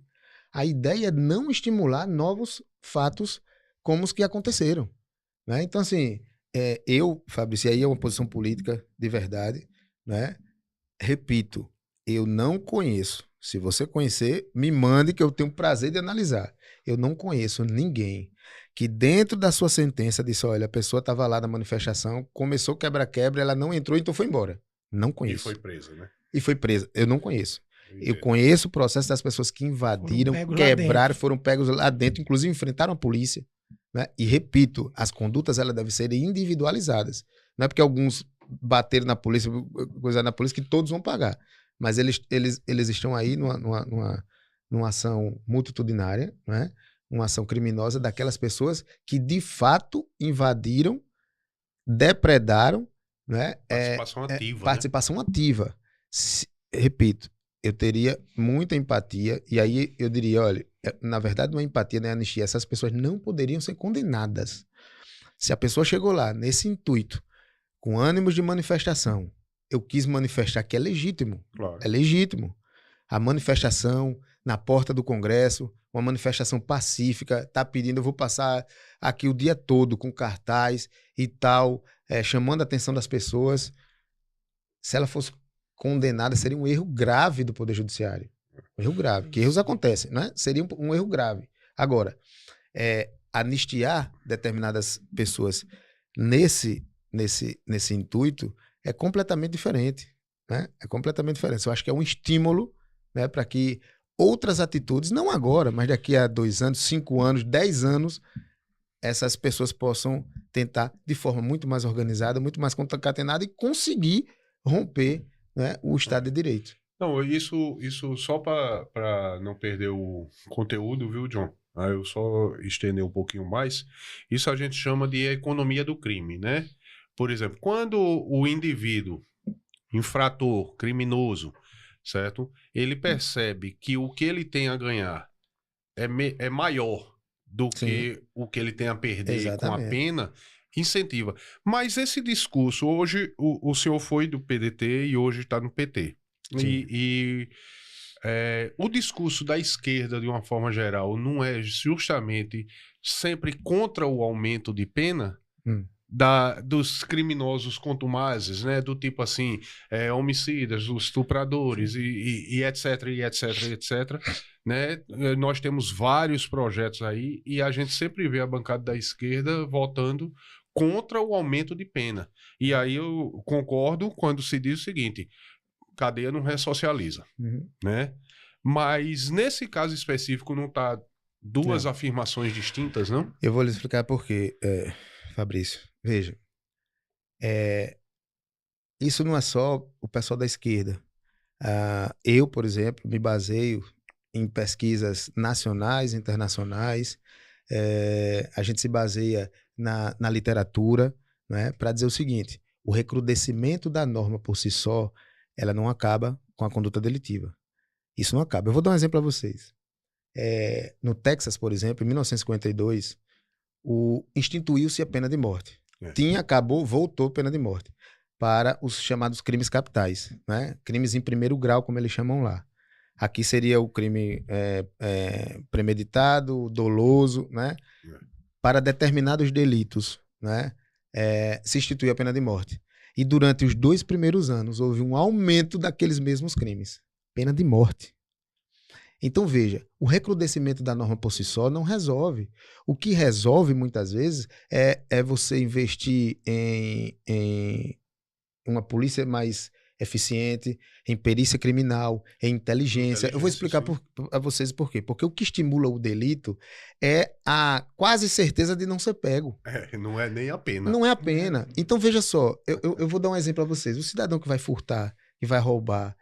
A ideia é não estimular novos fatos como os que aconteceram. Né? Então, assim, Fabrício, aí é uma posição política de verdade. Né? Repito, eu não conheço. Se você conhecer, me mande que eu tenho o prazer de analisar. Eu não conheço ninguém que dentro da sua sentença disse, olha, a pessoa estava lá na manifestação, começou quebra-quebra, ela não entrou, então foi embora. Não conheço. E foi presa, né? E foi presa. Eu não conheço. Eu conheço o processo das pessoas que invadiram, quebraram, foram pegos lá dentro, inclusive enfrentaram a polícia. Né? E repito, as condutas elas devem ser individualizadas. Não é porque alguns bateram na polícia, coisa na polícia, que todos vão pagar. Mas eles estão aí numa ação multitudinária, né? Uma ação criminosa daquelas pessoas que de fato invadiram, depredaram, né? Participação ativa. Participação ativa. Repito, eu teria muita empatia, e aí eu diria, olha, na verdade não é empatia, não é anistia, essas pessoas não poderiam ser condenadas. Se a pessoa chegou lá nesse intuito, com ânimos de manifestação, eu quis manifestar que é legítimo. Claro. É legítimo. A manifestação na porta do Congresso, uma manifestação pacífica, tá pedindo, eu vou passar aqui o dia todo com cartaz e tal, chamando a atenção das pessoas. Se ela fosse condenada, seria um erro grave do Poder Judiciário. Um erro grave, que erros acontecem, né? Seria um erro grave. Agora, anistiar determinadas pessoas nesse intuito é completamente diferente. Né? É completamente diferente. Eu acho que é um estímulo, né, para que outras atitudes, não agora, mas daqui a 2 anos, 5 anos, 10 anos, essas pessoas possam tentar de forma muito mais organizada, muito mais concatenada e conseguir romper, né, o Estado de Direito. Não, isso só para não perder o conteúdo, viu, John? Aí eu só estender um pouquinho mais. Isso a gente chama de economia do crime, né? Por exemplo, quando o indivíduo, infrator, criminoso, certo? Ele percebe que o que ele tem a ganhar é maior do Sim, que o que ele tem a perder com a exatamente. pena, incentiva. Mas esse discurso, hoje, o senhor foi do PDT e hoje está no PT. Sim. O discurso da esquerda, de uma forma geral, não é justamente sempre contra o aumento de pena? Hum. Dos criminosos contumazes, né? Do tipo assim, homicidas, os estupradores e etc, e etc, etc, né? Nós temos vários projetos aí e a gente sempre vê a bancada da esquerda votando contra o aumento de pena. E aí eu concordo quando se diz o seguinte, cadeia não ressocializa, Uhum. né? Mas nesse caso específico não está duas Não, afirmações distintas, não? eu vou lhe explicar por quê, Fabrício. Veja, é, isso não é só o pessoal da esquerda. Eu, por exemplo, me baseio em pesquisas nacionais, internacionais. A gente se baseia na literatura, né, para dizer o seguinte: o recrudescimento da norma por si só, ela não acaba com a conduta delitiva. Isso não acaba. Eu vou dar um exemplo para vocês. No Texas, por exemplo, em 1952, instituiu-se a pena de morte. É. Acabou, voltou a pena de morte para os chamados crimes capitais, né? Crimes em primeiro grau, como eles chamam lá. Aqui seria o crime premeditado, doloso, né? É. Para determinados delitos, né? Se instituiu a pena de morte. E durante os 2 primeiros anos houve um aumento daqueles mesmos crimes. Pena de morte. Então, veja, o recrudescimento da norma por si só não resolve. O que resolve, muitas vezes, é você investir em uma polícia mais eficiente, em perícia criminal, em inteligência. Eu vou Inteligência, explicar sim. a vocês por quê. Porque o que estimula o delito é a quase certeza de não ser pego. Não é nem a pena. Não é a pena. Então, veja só, eu vou dar um exemplo a vocês. O cidadão que vai furtar, que vai roubar,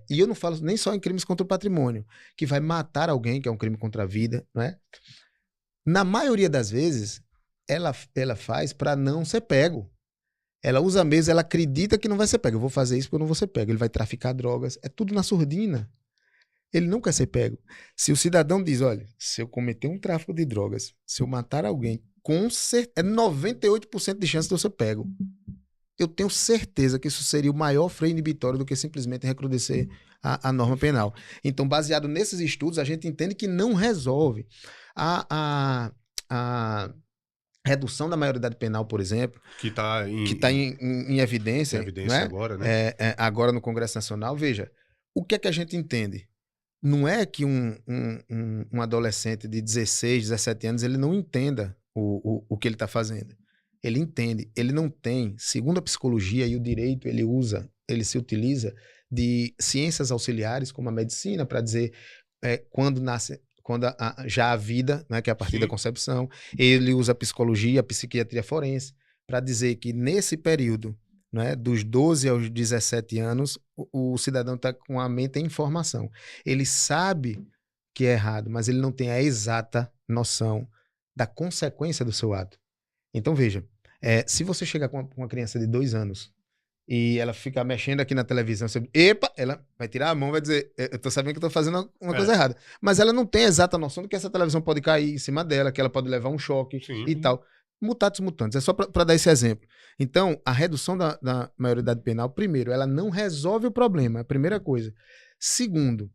e eu não falo nem só em crimes contra o patrimônio, que vai matar alguém, que é um crime contra a vida, não é? Na maioria das vezes, ela faz para não ser pego. Ela usa mesmo, ela acredita que não vai ser pego. Eu vou fazer isso porque eu não vou ser pego. Ele vai traficar drogas. É tudo na surdina. Ele não quer ser pego. Se o cidadão diz, olha, se eu cometer um tráfico de drogas, se eu matar alguém, com certeza, é 98% de chance de eu ser pego. Eu tenho certeza que isso seria o maior freio inibitório do que simplesmente recrudescer a norma penal. Então, baseado nesses estudos, a gente entende que não resolve. A redução da maioridade penal, por exemplo, Que está que está em em evidência, evidência né? agora, né? Agora no Congresso Nacional, veja, o que é que a gente entende? Não é que um adolescente de 16, 17 anos ele não entenda o que ele está fazendo. Ele entende. Ele não tem, segundo a psicologia e o direito, ele se utiliza de ciências auxiliares, como a medicina, para dizer quando nasce, já há vida, né, que é a partir da Sim. concepção. Ele usa a psicologia, a psiquiatria forense, para dizer que nesse período, né, dos 12 aos 17 anos, o cidadão está com a mente em formação. Ele sabe que é errado, mas ele não tem a exata noção da consequência do seu ato. Então, veja, se você chegar com uma criança de 2 anos e ela ficar mexendo aqui na televisão, você, epa, ela vai tirar a mão, vai dizer, eu tô sabendo que eu tô fazendo uma coisa errada. Mas ela não tem a exata noção de que essa televisão pode cair em cima dela, que ela pode levar um choque Sim. e tal. Mutatis mutandis, é só para dar esse exemplo. Então, a redução da maioridade penal, primeiro, ela não resolve o problema, é a primeira coisa. Segundo,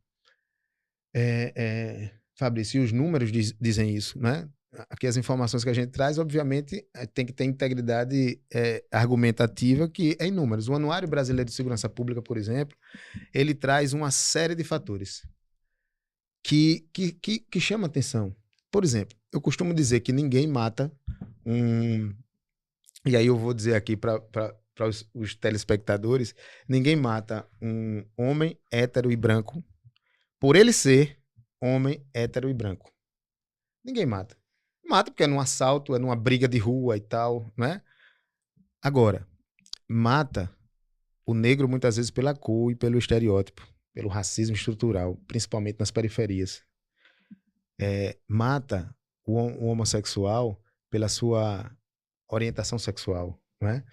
Fabrício, e os números dizem isso, né? Aqui as informações que a gente traz, obviamente, tem que ter integridade argumentativa, que é em números. O Anuário Brasileiro de Segurança Pública, por exemplo, ele traz uma série de fatores que chamam atenção. Por exemplo, eu costumo dizer que ninguém mata e aí eu vou dizer aqui para os telespectadores, ninguém mata um homem hétero e branco por ele ser homem hétero e branco. Ninguém mata. Mata porque é num assalto, é numa briga de rua e tal, né? Agora, mata o negro muitas vezes pela cor e pelo estereótipo, pelo racismo estrutural, principalmente nas periferias. Mata o homossexual pela sua orientação sexual, não é?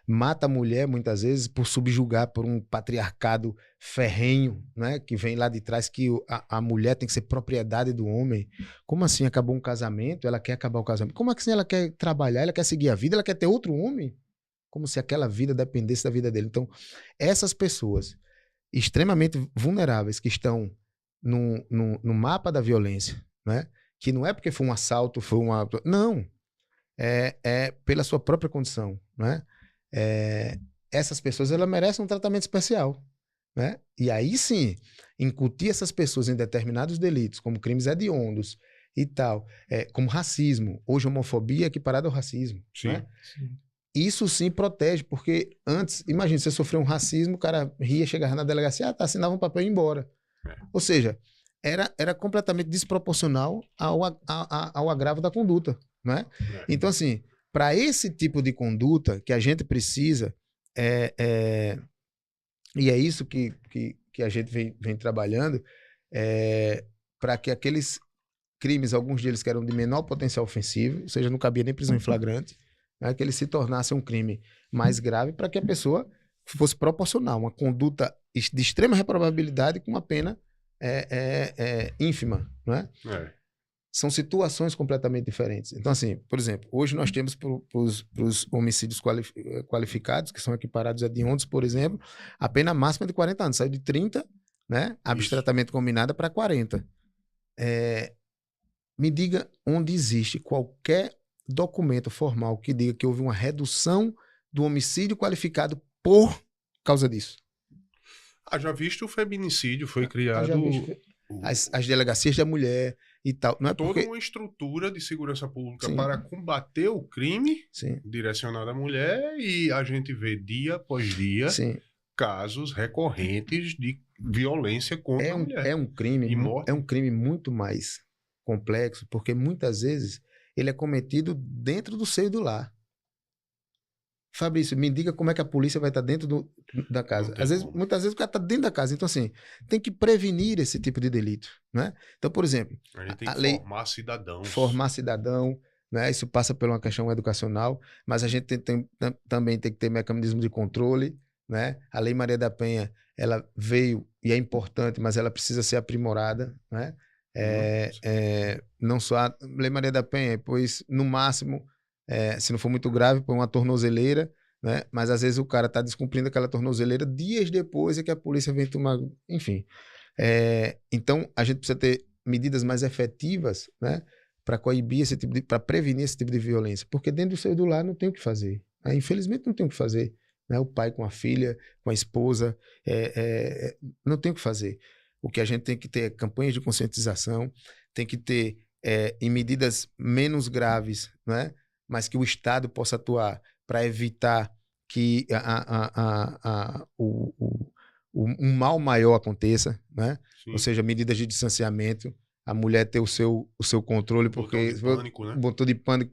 Mata a mulher muitas vezes por subjugar por um patriarcado ferrenho, né, que vem lá de trás, que a mulher tem que ser propriedade do homem. Como assim acabou um casamento? Ela quer acabar o casamento. Como assim ela quer trabalhar? Ela quer seguir a vida? Ela quer ter outro homem? Como se aquela vida dependesse da vida dele. Então, essas pessoas extremamente vulneráveis que estão no mapa da violência, né, que não é porque foi um assalto, foi uma... Não. É pela sua própria condição, né? Essas pessoas elas merecem um tratamento especial, né? E aí sim, incutir essas pessoas em determinados delitos, como crimes hediondos e tal, como racismo, hoje homofobia é equiparada ao racismo, Sim. né? Sim. Isso sim protege, porque antes, imagina, você sofreu um racismo, o cara ria, chegava na delegacia, assinava um papel e ia embora. Ou seja, era completamente desproporcional ao agravo da conduta, né? Então, assim, para esse tipo de conduta que a gente precisa, e é isso que a gente vem trabalhando, para que aqueles crimes, alguns deles que eram de menor potencial ofensivo, ou seja, não cabia nem prisão em flagrante, né, que ele se tornasse um crime mais grave para que a pessoa fosse proporcional, uma conduta de extrema reprovabilidade com uma pena ínfima, não é? São situações completamente diferentes. Então, assim, por exemplo, hoje nós temos para os homicídios qualificados, que são equiparados a hediondos, por exemplo, a pena máxima é de 40 anos. Saiu de 30, né, abstratamente combinada, para 40. Me diga onde existe qualquer documento formal que diga que houve uma redução do homicídio qualificado por causa disso. Já visto o feminicídio, foi criado... As delegacias da mulher e tal. Não é toda uma estrutura de segurança pública para combater o crime direcionado à mulher, e a gente vê dia após dia casos recorrentes de violência contra a mulher. É um crime muito mais complexo, porque muitas vezes ele é cometido dentro do seio do lar. Fabrício, me diga como é que a polícia vai estar dentro da casa. Muitas vezes o cara está dentro da casa. Então, assim, tem que prevenir esse tipo de delito, né? Então, por exemplo... A gente tem que formar cidadãos. Formar cidadão, né? Isso passa por uma questão educacional, mas a gente também tem que ter mecanismo de controle, né? A Lei Maria da Penha, ela veio e é importante, mas ela precisa ser aprimorada, né? Não só a Lei Maria da Penha, pois, no máximo... se não for muito grave, põe uma tornozeleira, né? Mas às vezes o cara está descumprindo aquela tornozeleira, dias depois é que a polícia vem tomar... Enfim. Então, a gente precisa ter medidas mais efetivas, né? Para coibir esse tipo para prevenir esse tipo de violência. Porque dentro do seio do lar não tem o que fazer. Infelizmente não tem o que fazer. Né? O pai com a filha, com a esposa, não tem o que fazer. O que a gente tem que ter é campanhas de conscientização, tem que ter em medidas menos graves, né? Mas que o Estado possa atuar para evitar que um mal maior aconteça, né? Ou seja, medidas de distanciamento, a mulher ter o seu controle, porque botou de pânico,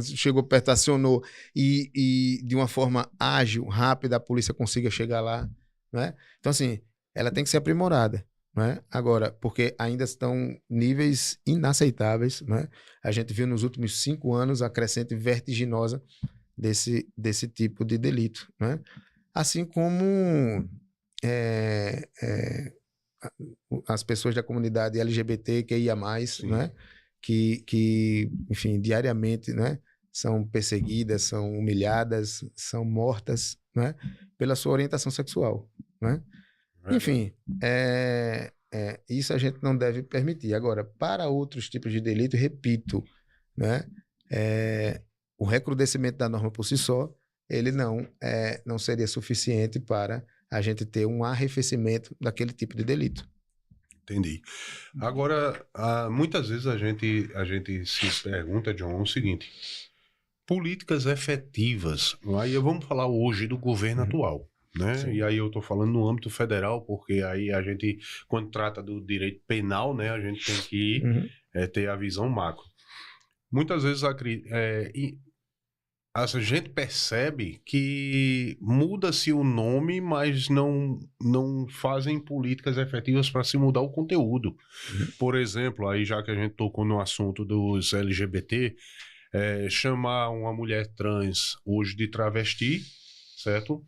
chegou perto, acionou, e de uma forma ágil, rápida, a polícia consiga chegar lá, né? Então, assim, ela tem que ser aprimorada. Né? Agora, porque ainda estão níveis inaceitáveis, né? A gente viu nos últimos 5 anos a crescente vertiginosa desse tipo de delito, né? Assim como as pessoas da comunidade LGBTQIA+, né? Que, enfim, diariamente, né? São perseguidas, são humilhadas, são mortas, né? Pela sua orientação sexual, né? Enfim, isso a gente não deve permitir. Agora, para outros tipos de delito, repito, né, o recrudescimento da norma por si só, ele não seria suficiente para a gente ter um arrefecimento daquele tipo de delito. Entendi. Agora, muitas vezes a gente se pergunta, John, o seguinte: políticas efetivas, aí vamos falar hoje do governo atual. Né? Sim. E aí eu estou falando no âmbito federal, porque aí a gente, quando trata do direito penal, né, a gente tem que ter a visão macro. Muitas vezes a gente percebe que muda-se o nome, mas não fazem políticas efetivas para se mudar o conteúdo. Por exemplo, aí já que a gente tocou no assunto dos LGBT, chamar uma mulher trans hoje de travesti, certo?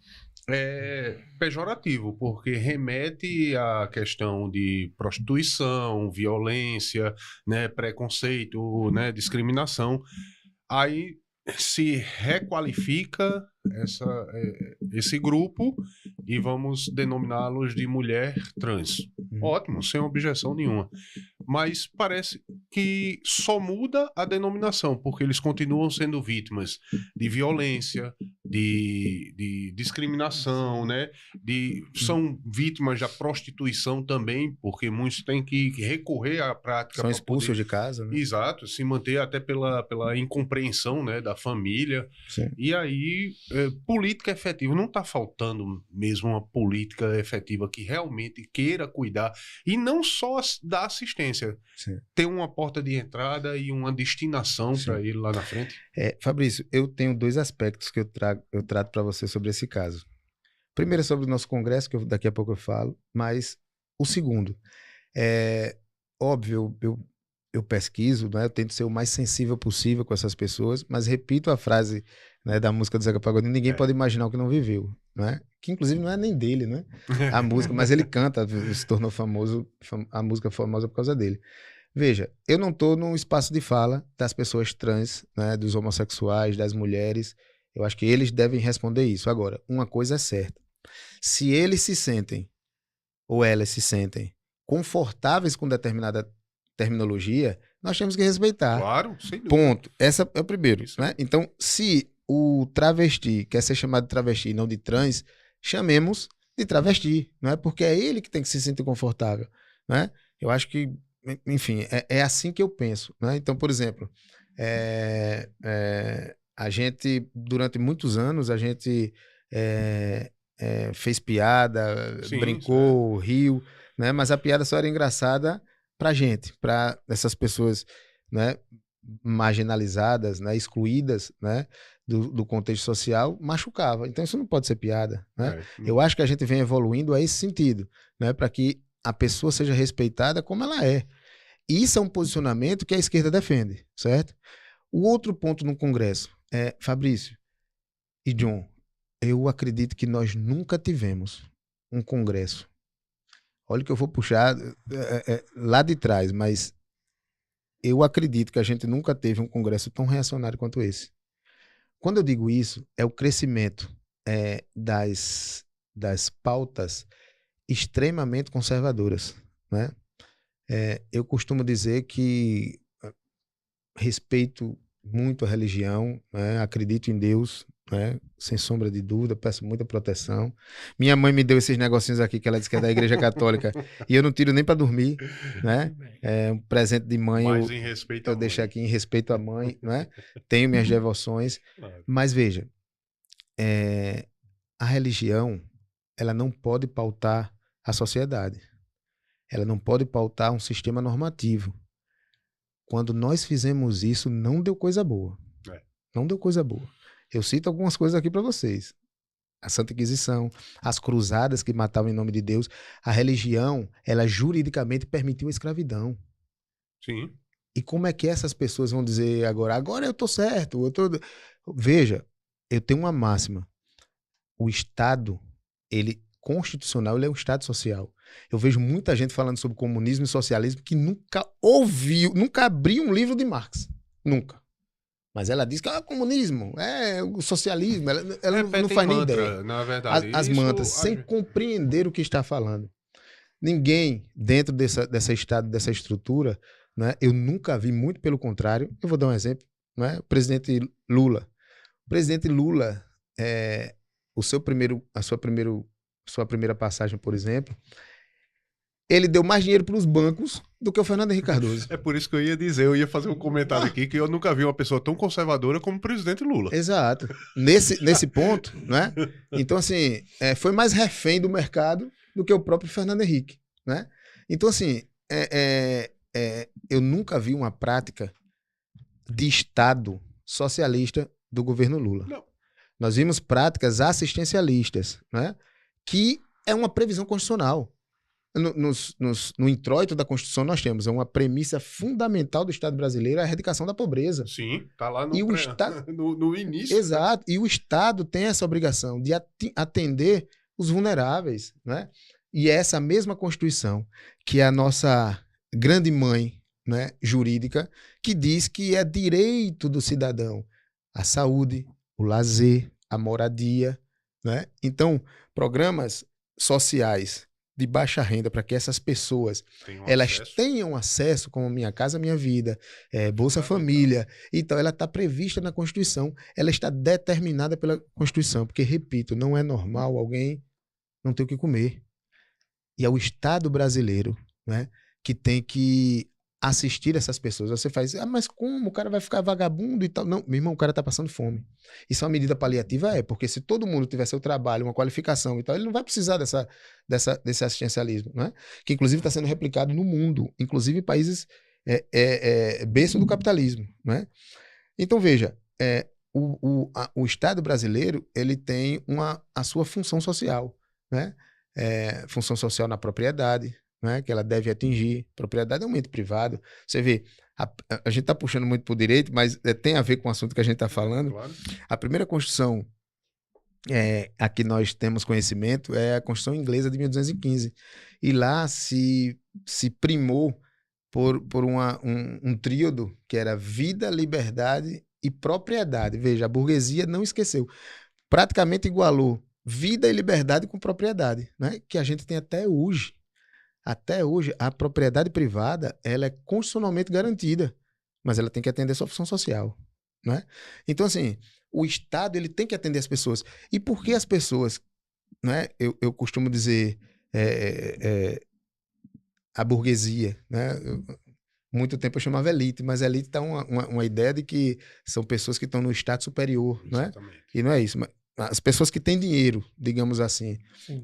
É pejorativo, porque remete à questão de prostituição, violência, né, preconceito, né, discriminação. Aí se requalifica esse grupo e vamos denominá-los de mulher trans. Ótimo, sem objeção nenhuma. Mas parece que só muda a denominação, porque eles continuam sendo vítimas de violência, de discriminação, né? São vítimas da prostituição também, porque muitos têm que recorrer à prática. São expulsos poder... de casa, né? Exato, se manter até pela incompreensão, né, da família. Sim. E aí, política efetiva, não está faltando mesmo uma política efetiva que realmente queira cuidar, e não só dar assistência, Sim. ter uma porta de entrada e uma destinação para ele lá na frente. Fabrício, eu tenho 2 aspectos que eu trato para você sobre esse caso. Primeiro é sobre o nosso congresso, que daqui a pouco eu falo, mas o segundo, óbvio, eu pesquiso, né? Eu tento ser o mais sensível possível com essas pessoas, mas repito a frase, né, da música do Zeca Pagodinho: ninguém pode imaginar o que não viveu, né? Que inclusive não é nem dele, né? A música, mas ele canta, se tornou famoso, a música famosa por causa dele. Veja, eu não estou no espaço de fala das pessoas trans, né, dos homossexuais, das mulheres. Eu acho que eles devem responder isso. Agora, uma coisa é certa: se eles se sentem, ou elas se sentem, confortáveis com determinada terminologia, nós temos que respeitar. Claro, sem dúvida. Ponto. Esse é o primeiro. Né? Então, se o travesti quer ser chamado de travesti e não de trans, chamemos de travesti, não é? Porque é ele que tem que se sentir confortável, né? Eu acho que, enfim, é assim que eu penso, né? Então, por exemplo, a gente, durante muitos anos, a gente fez piada, Sim, brincou, riu, né? Mas a piada só era engraçada pra gente, pra essas pessoas, né, marginalizadas, né, excluídas, né, do contexto social, machucava. Então isso não pode ser piada, né? Eu acho que a gente vem evoluindo a esse sentido, né, para que a pessoa seja respeitada como ela é. E isso é um posicionamento que a esquerda defende, certo? O outro ponto no Congresso é, Fabrício e John, eu acredito que nós nunca tivemos um Congresso. Olha que eu vou puxar lá de trás, mas eu acredito que a gente nunca teve um Congresso tão reacionário quanto esse. Quando eu digo isso, é o crescimento das pautas extremamente conservadoras, né? Eu costumo dizer que respeito muito a religião, né? Acredito em Deus, né? Sem sombra de dúvida, peço muita proteção. Minha mãe me deu esses negocinhos aqui que ela disse que é da Igreja Católica e eu não tiro nem para dormir, né? É um presente de mãe. Mas em respeito à eu deixo mãe. aqui em respeito à mãe, né? Tenho minhas devoções, Claro. mas veja, a religião, ela não pode pautar a sociedade. Ela não pode pautar um sistema normativo. Quando nós fizemos isso, não deu coisa boa. Não deu coisa boa. Eu cito algumas coisas aqui para vocês. A Santa Inquisição, as cruzadas que matavam em nome de Deus. A religião, ela juridicamente permitiu a escravidão. Sim. E como é que essas pessoas vão dizer agora eu tô certo, Veja, eu tenho uma máxima. O Estado, constitucional, ele é um Estado social. Eu vejo muita gente falando sobre comunismo e socialismo que nunca nunca abriu um livro de Marx. Nunca. Mas ela diz que o comunismo, o socialismo, ela não faz nem ideia. Na verdade. As mantras, sem compreender o que está falando. Ninguém dentro dessa estado, dessa estrutura, né, eu nunca vi, muito pelo contrário. Eu vou dar um exemplo, né, o presidente Lula. O presidente Lula, a sua primeira passagem, por exemplo, ele deu mais dinheiro para os bancos do que o Fernando Henrique Cardoso. É por isso que eu ia dizer, eu ia fazer um comentário aqui, que eu nunca vi uma pessoa tão conservadora como o presidente Lula. Exato. Nesse ponto, né? Então, assim, foi mais refém do mercado do que o próprio Fernando Henrique, né? Então, assim, eu nunca vi uma prática de Estado socialista do governo Lula. Não. Nós vimos práticas assistencialistas, né? Que é uma previsão constitucional. No introito da Constituição nós temos uma premissa fundamental do Estado brasileiro, a erradicação da pobreza. Sim, tá lá E o Estado... no início. Exato, e o Estado tem essa obrigação de atender os vulneráveis, né? E é essa mesma Constituição que é a nossa grande mãe, né, jurídica, que diz que é direito do cidadão a saúde, o lazer, a moradia, né? Então, programas sociais de baixa renda para que essas pessoas tenham acesso, como Minha Casa Minha Vida, Bolsa Família. Então, ela está prevista na Constituição, ela está determinada pela Constituição, porque, repito, não é normal alguém não ter o que comer. E é o Estado brasileiro, né, que tem que assistir essas pessoas. Você faz, mas como? O cara vai ficar vagabundo e tal? Não, meu irmão, o cara tá passando fome. Isso é uma medida paliativa? Porque se todo mundo tiver seu trabalho, uma qualificação e tal, ele não vai precisar desse assistencialismo, né? Que inclusive está sendo replicado no mundo, inclusive em países berço do capitalismo, né? Então, veja, o Estado brasileiro, ele tem a sua função social, né? Função social na propriedade, né, que ela deve atingir. Propriedade é um ente privado. Você vê, a gente está puxando muito para o direito, mas tem a ver com o assunto que a gente está falando. Claro. A primeira Constituição a que nós temos conhecimento é a Constituição Inglesa de 1215. E lá se primou por um tríodo que era vida, liberdade e propriedade. Veja, a burguesia não esqueceu. Praticamente igualou vida e liberdade com propriedade, né, que a gente tem até hoje. Até hoje, a propriedade privada, ela é constitucionalmente garantida, mas ela tem que atender a sua função social, né? Então, assim, o Estado, ele tem que atender as pessoas. E por que as pessoas, né? Eu costumo dizer a burguesia, né? Muito tempo eu chamava elite, mas elite dá uma ideia de que são pessoas que estão no estado superior, né? E não é isso, mas as pessoas que têm dinheiro, digamos assim,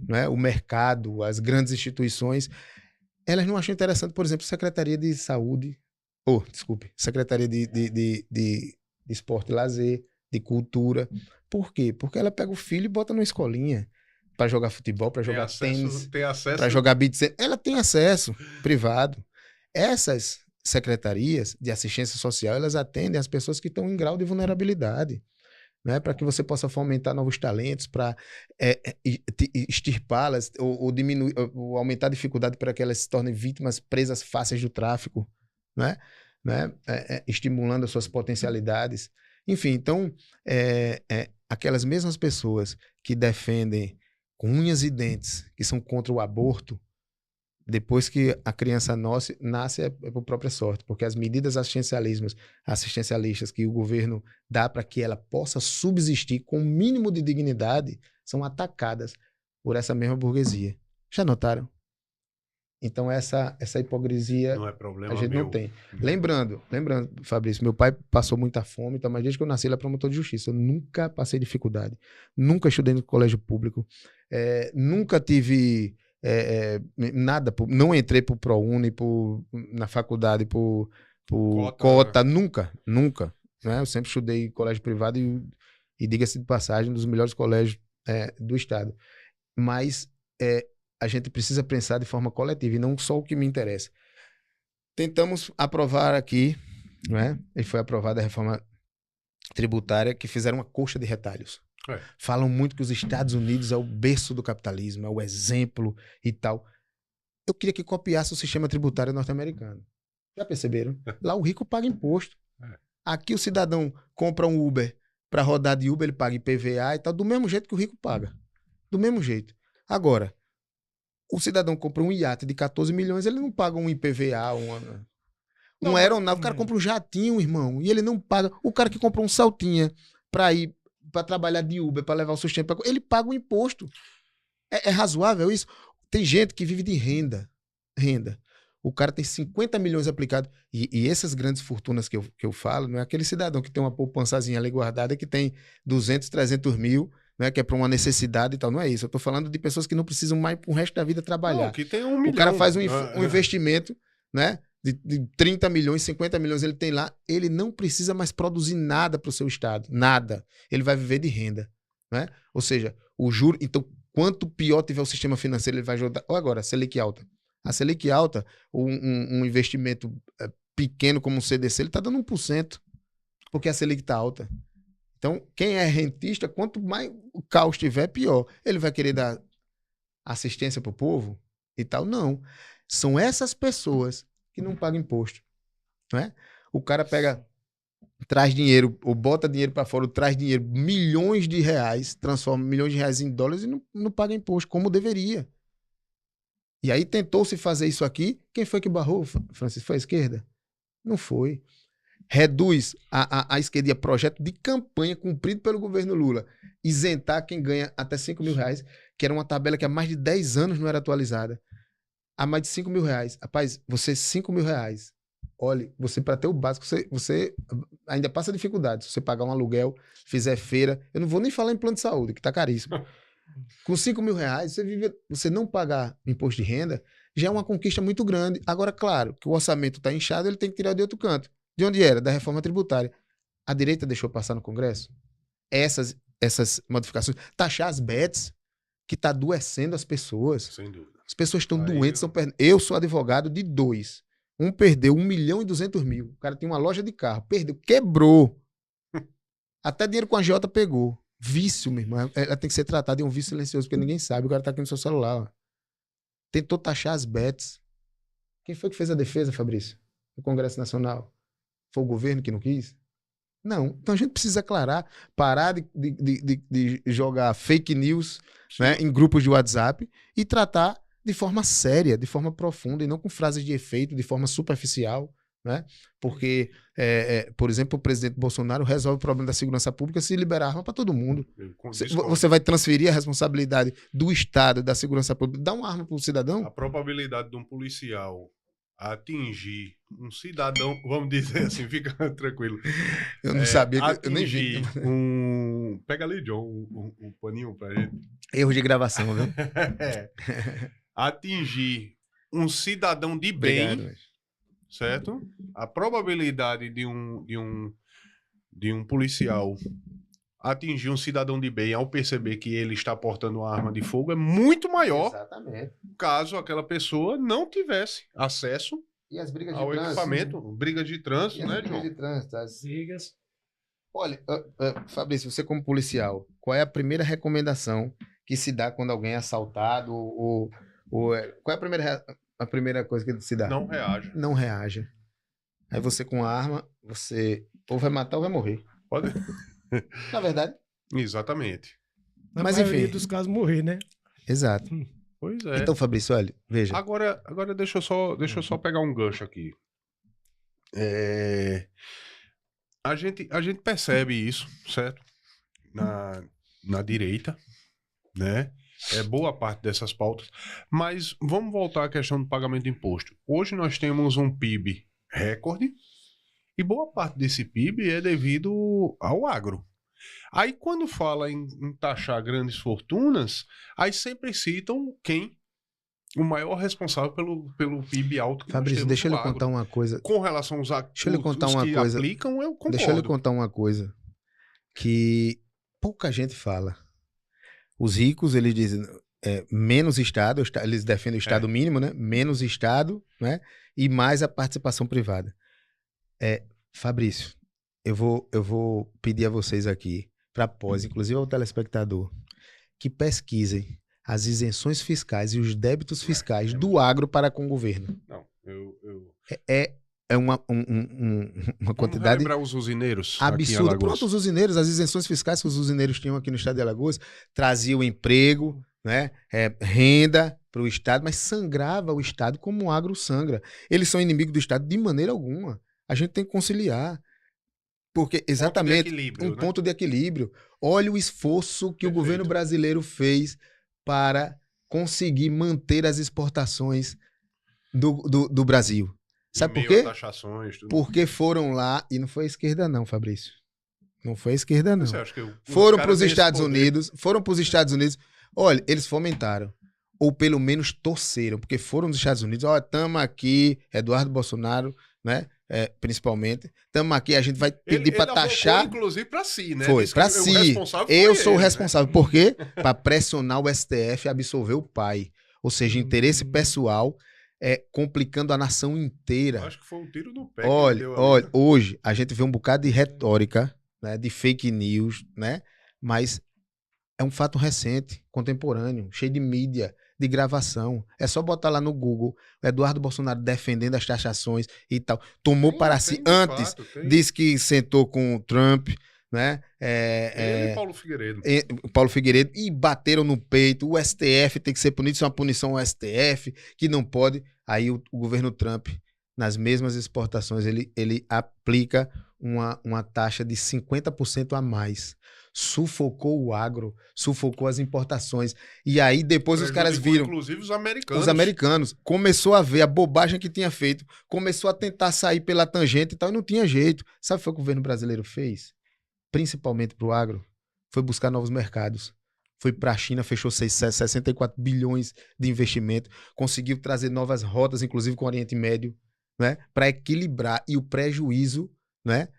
né? O mercado, as grandes instituições, elas não acham interessante, por exemplo, Secretaria de Saúde, Secretaria de Esporte e Lazer, de Cultura. Por quê? Porque ela pega o filho e bota numa escolinha para jogar futebol, para jogar tênis, para jogar beat. Ela tem acesso privado. Essas secretarias de assistência social, elas atendem as pessoas que estão em grau de vulnerabilidade, né, para que você possa fomentar novos talentos, para extirpá-las ou diminuir, ou aumentar a dificuldade para que elas se tornem vítimas presas fáceis do tráfico, né? Estimulando as suas potencialidades. Enfim, então, aquelas mesmas pessoas que defendem com unhas e dentes, que são contra o aborto, depois que a criança nasce é por própria sorte, porque as medidas assistencialistas que o governo dá para que ela possa subsistir com o mínimo de dignidade são atacadas por essa mesma burguesia. Já notaram? Então essa hipocrisia não é problema a gente meu. Não tem. Lembrando, Fabrício, meu pai passou muita fome, então, mas desde que eu nasci ele é promotor de justiça. Eu nunca passei dificuldade, nunca estudei no colégio público, nunca tive... nada, não entrei pro ProUni, na faculdade por cota, nunca, né? Eu sempre estudei em colégio privado e diga-se de passagem, um dos melhores colégios do estado, mas a gente precisa pensar de forma coletiva e não só o que me interessa. Tentamos aprovar aqui, né? E foi aprovada a reforma tributária, que fizeram uma coxa de retalhos. Falam muito que os Estados Unidos é o berço do capitalismo, é o exemplo e tal. Eu queria que copiasse o sistema tributário norte-americano. Já perceberam? Lá o rico paga imposto. Aqui o cidadão compra um Uber para rodar de Uber, ele paga IPVA e tal, do mesmo jeito que o rico paga. Do mesmo jeito. Agora, o cidadão compra um iate de 14 milhões, ele não paga um IPVA, uma aeronave. O cara compra um jatinho, irmão, e ele não paga. O cara que compra um Saltinha para ir para trabalhar de Uber, para levar o sustento, ele paga o imposto. É razoável isso? Tem gente que vive de renda. O cara tem 50 milhões aplicados. E essas grandes fortunas que eu falo, não é aquele cidadão que tem uma poupançazinha ali guardada, que tem 200, 300 mil, né, que é para uma necessidade e tal. Não é isso. Eu tô falando de pessoas que não precisam mais pro resto da vida trabalhar. Não, que tem 1 milhão. O cara faz um investimento, né, de 30 milhões, 50 milhões ele tem lá, ele não precisa mais produzir nada para o seu estado, nada. Ele vai viver de renda, né? Ou seja, o juro, então quanto pior tiver o sistema financeiro, ele vai ajudar. Ou agora, a Selic alta. A Selic alta, um investimento pequeno como um CDC, ele está dando 1%, porque a Selic está alta. Então, quem é rentista, quanto mais o caos tiver, pior. Ele vai querer dar assistência para o povo e tal? Não. São essas pessoas que não pagam imposto, né? O cara pega, traz dinheiro, ou bota dinheiro para fora, ou traz dinheiro, milhões de reais, transforma milhões de reais em dólares e não paga imposto, como deveria. E aí tentou-se fazer isso aqui. Quem foi que barrou, Francisco? Foi a esquerda? Não foi. Reduz a esquerda, projeto de campanha cumprido pelo governo Lula, isentar quem ganha até 5 mil reais, que era uma tabela que há mais de 10 anos não era atualizada. Há mais de 5 mil reais. Rapaz, você 5 mil reais. Olha, você para ter o básico, você ainda passa dificuldade. Se você pagar um aluguel, fizer feira, eu não vou nem falar em plano de saúde, que tá caríssimo. Com 5 mil reais, você não pagar imposto de renda, já é uma conquista muito grande. Agora, claro, que o orçamento está inchado, ele tem que tirar de outro canto. De onde era? Da reforma tributária. A direita deixou passar no Congresso essas modificações. Taxar as bets, que está adoecendo as pessoas. Sem dúvida. As pessoas estão doentes. Eu sou advogado de 2. Um perdeu 1.200.000. O cara tinha uma loja de carro. Perdeu, quebrou. Até dinheiro com a agiota pegou. Vício, meu irmão. Ela tem que ser tratada de um vício silencioso, porque ninguém sabe. O cara tá aqui no seu celular. Ó. Tentou taxar as bets. Quem foi que fez a defesa, Fabrício? No Congresso Nacional? Foi o governo que não quis? Não. Então a gente precisa aclarar, parar de jogar fake news, né, em grupos de WhatsApp e tratar de forma séria, de forma profunda e não com frases de efeito, de forma superficial, né? Porque, por exemplo, o presidente Bolsonaro resolve o problema da segurança pública se liberar arma para todo mundo. Você vai transferir a responsabilidade do Estado, da segurança pública, dar uma arma para o cidadão? A probabilidade de um policial atingir um cidadão, vamos dizer assim, fica tranquilo. Eu não sabia. Atingir Pega ali, John, um paninho pra gente. Erro de gravação, viu? Atingir um cidadão de bem, obrigado, certo? A probabilidade de um policial atingir um cidadão de bem ao perceber que ele está portando uma arma de fogo é muito maior. Exatamente. Caso aquela pessoa não tivesse acesso e as brigas ao equipamento, brigas de trânsito, né, John? Brigas de trânsito, as brigas. Olha, Fabrício, você como policial, qual é a primeira recomendação que se dá quando alguém é assaltado? Qual é a primeira coisa que se dá? Não reaja. Não reaja. Aí você com a arma, você ou vai matar ou vai morrer. Pode. Na verdade. Exatamente. Mas maioria dos casos morrer, né? Exato. Pois é. Então, Fabrício, olha, veja. Agora deixa eu só pegar um gancho aqui. A gente percebe isso, certo? Na direita, né? Boa parte dessas pautas. Mas vamos voltar à questão do pagamento de imposto. Hoje nós temos um PIB recorde e boa parte desse PIB é devido ao agro. Aí quando fala em taxar grandes fortunas, aí sempre citam quem? O maior responsável pelo PIB alto que Fabrício, deixa eu lhe contar uma coisa. Com relação aos deixa eu lhe contar uma coisa. Aplicam, eu concordo. Deixa eu lhe contar uma coisa que pouca gente fala. Os ricos, eles dizem menos Estado, eles defendem o Estado mínimo, né? Menos Estado, né? E mais a participação privada. Fabrício, eu vou pedir a vocês aqui, para pós, inclusive ao telespectador, que pesquisem as isenções fiscais e os débitos fiscais do agro para com o governo. Não, uma quantidade... Vamos lembrar os usineiros absurda. Pronto, os usineiros, as isenções fiscais que os usineiros tinham aqui no estado de Alagoas, traziam emprego, né, renda para o estado, mas sangrava o estado como o agro sangra. Eles são inimigos do estado de maneira alguma. A gente tem que conciliar. Porque, exatamente, ponto de equilíbrio. Olha o esforço que o governo brasileiro fez para conseguir manter as exportações do Brasil. Sabe por quê? Porque foram lá, e não foi a esquerda não, Fabrício. Não foi a esquerda não. Foram para os Estados Unidos, Olha, eles fomentaram ou pelo menos torceram, porque foram nos Estados Unidos, ó, estamos aqui, Eduardo Bolsonaro, né? Principalmente, estamos aqui, a gente vai pedir para taxar. Inclusive para si, né? Foi, para si. Eu sou o responsável. Né? Por quê? Para pressionar o STF e absolver o pai. Ou seja, interesse pessoal complicando a nação inteira. Acho que foi um tiro no pé. Olha, hoje a gente vê um bocado de retórica, né, de fake news, né? Mas é um fato recente, contemporâneo, cheio de mídia, de gravação. É só botar lá no Google, Eduardo Bolsonaro defendendo as taxações e tal. Tomou para si antes, disse que sentou com o Trump, né? Ele e Paulo Figueiredo. Paulo Figueiredo, e bateram no peito. O STF tem que ser punido, isso é uma punição ao STF, que não pode. Aí o governo Trump, nas mesmas exportações, ele aplica uma taxa de 50% a mais. Sufocou o agro, sufocou as importações. E aí depois os caras viram... Inclusive os americanos. Os americanos. Começou a ver a bobagem que tinha feito. Começou a tentar sair pela tangente e tal, e não tinha jeito. Sabe o que o governo brasileiro fez? Principalmente para o agro, foi buscar novos mercados. Foi para a China, fechou 64 bilhões de investimento, conseguiu trazer novas rotas, inclusive com o Oriente Médio, né, para equilibrar. E o prejuízo, né,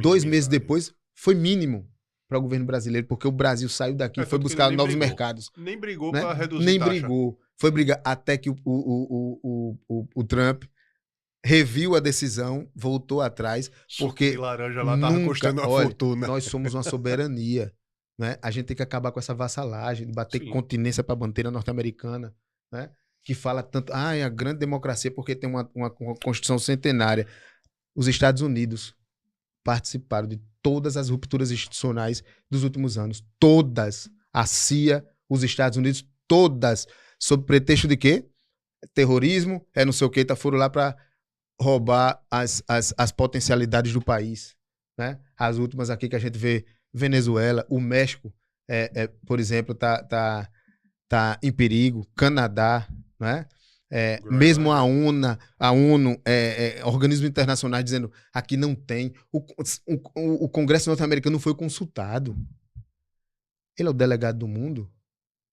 2 meses depois, foi mínimo para o governo brasileiro, porque o Brasil saiu daqui e foi buscar novos mercados. Nem brigou, né, para reduzir nem taxa. Brigou. Foi brigar até que o Trump reviu a decisão, voltou atrás, porque de laranja lá tava custando uma fortuna. Nós somos uma soberania, né? A gente tem que acabar com essa vassalagem, bater continência para a bandeira norte-americana, né? Que fala tanto, é a grande democracia porque tem uma Constituição centenária. Os Estados Unidos participaram de todas as rupturas institucionais dos últimos anos, todas. A CIA, os Estados Unidos, todas, sob pretexto de quê? Terrorismo, não sei o quê, foram lá para roubar as potencialidades do país, né? As últimas aqui que a gente vê, Venezuela, o México, por exemplo, tá em perigo, Canadá, né? Mesmo a ONU, organismos internacionais dizendo aqui não tem. O Congresso norte-americano não foi consultado. Ele é o delegado do mundo,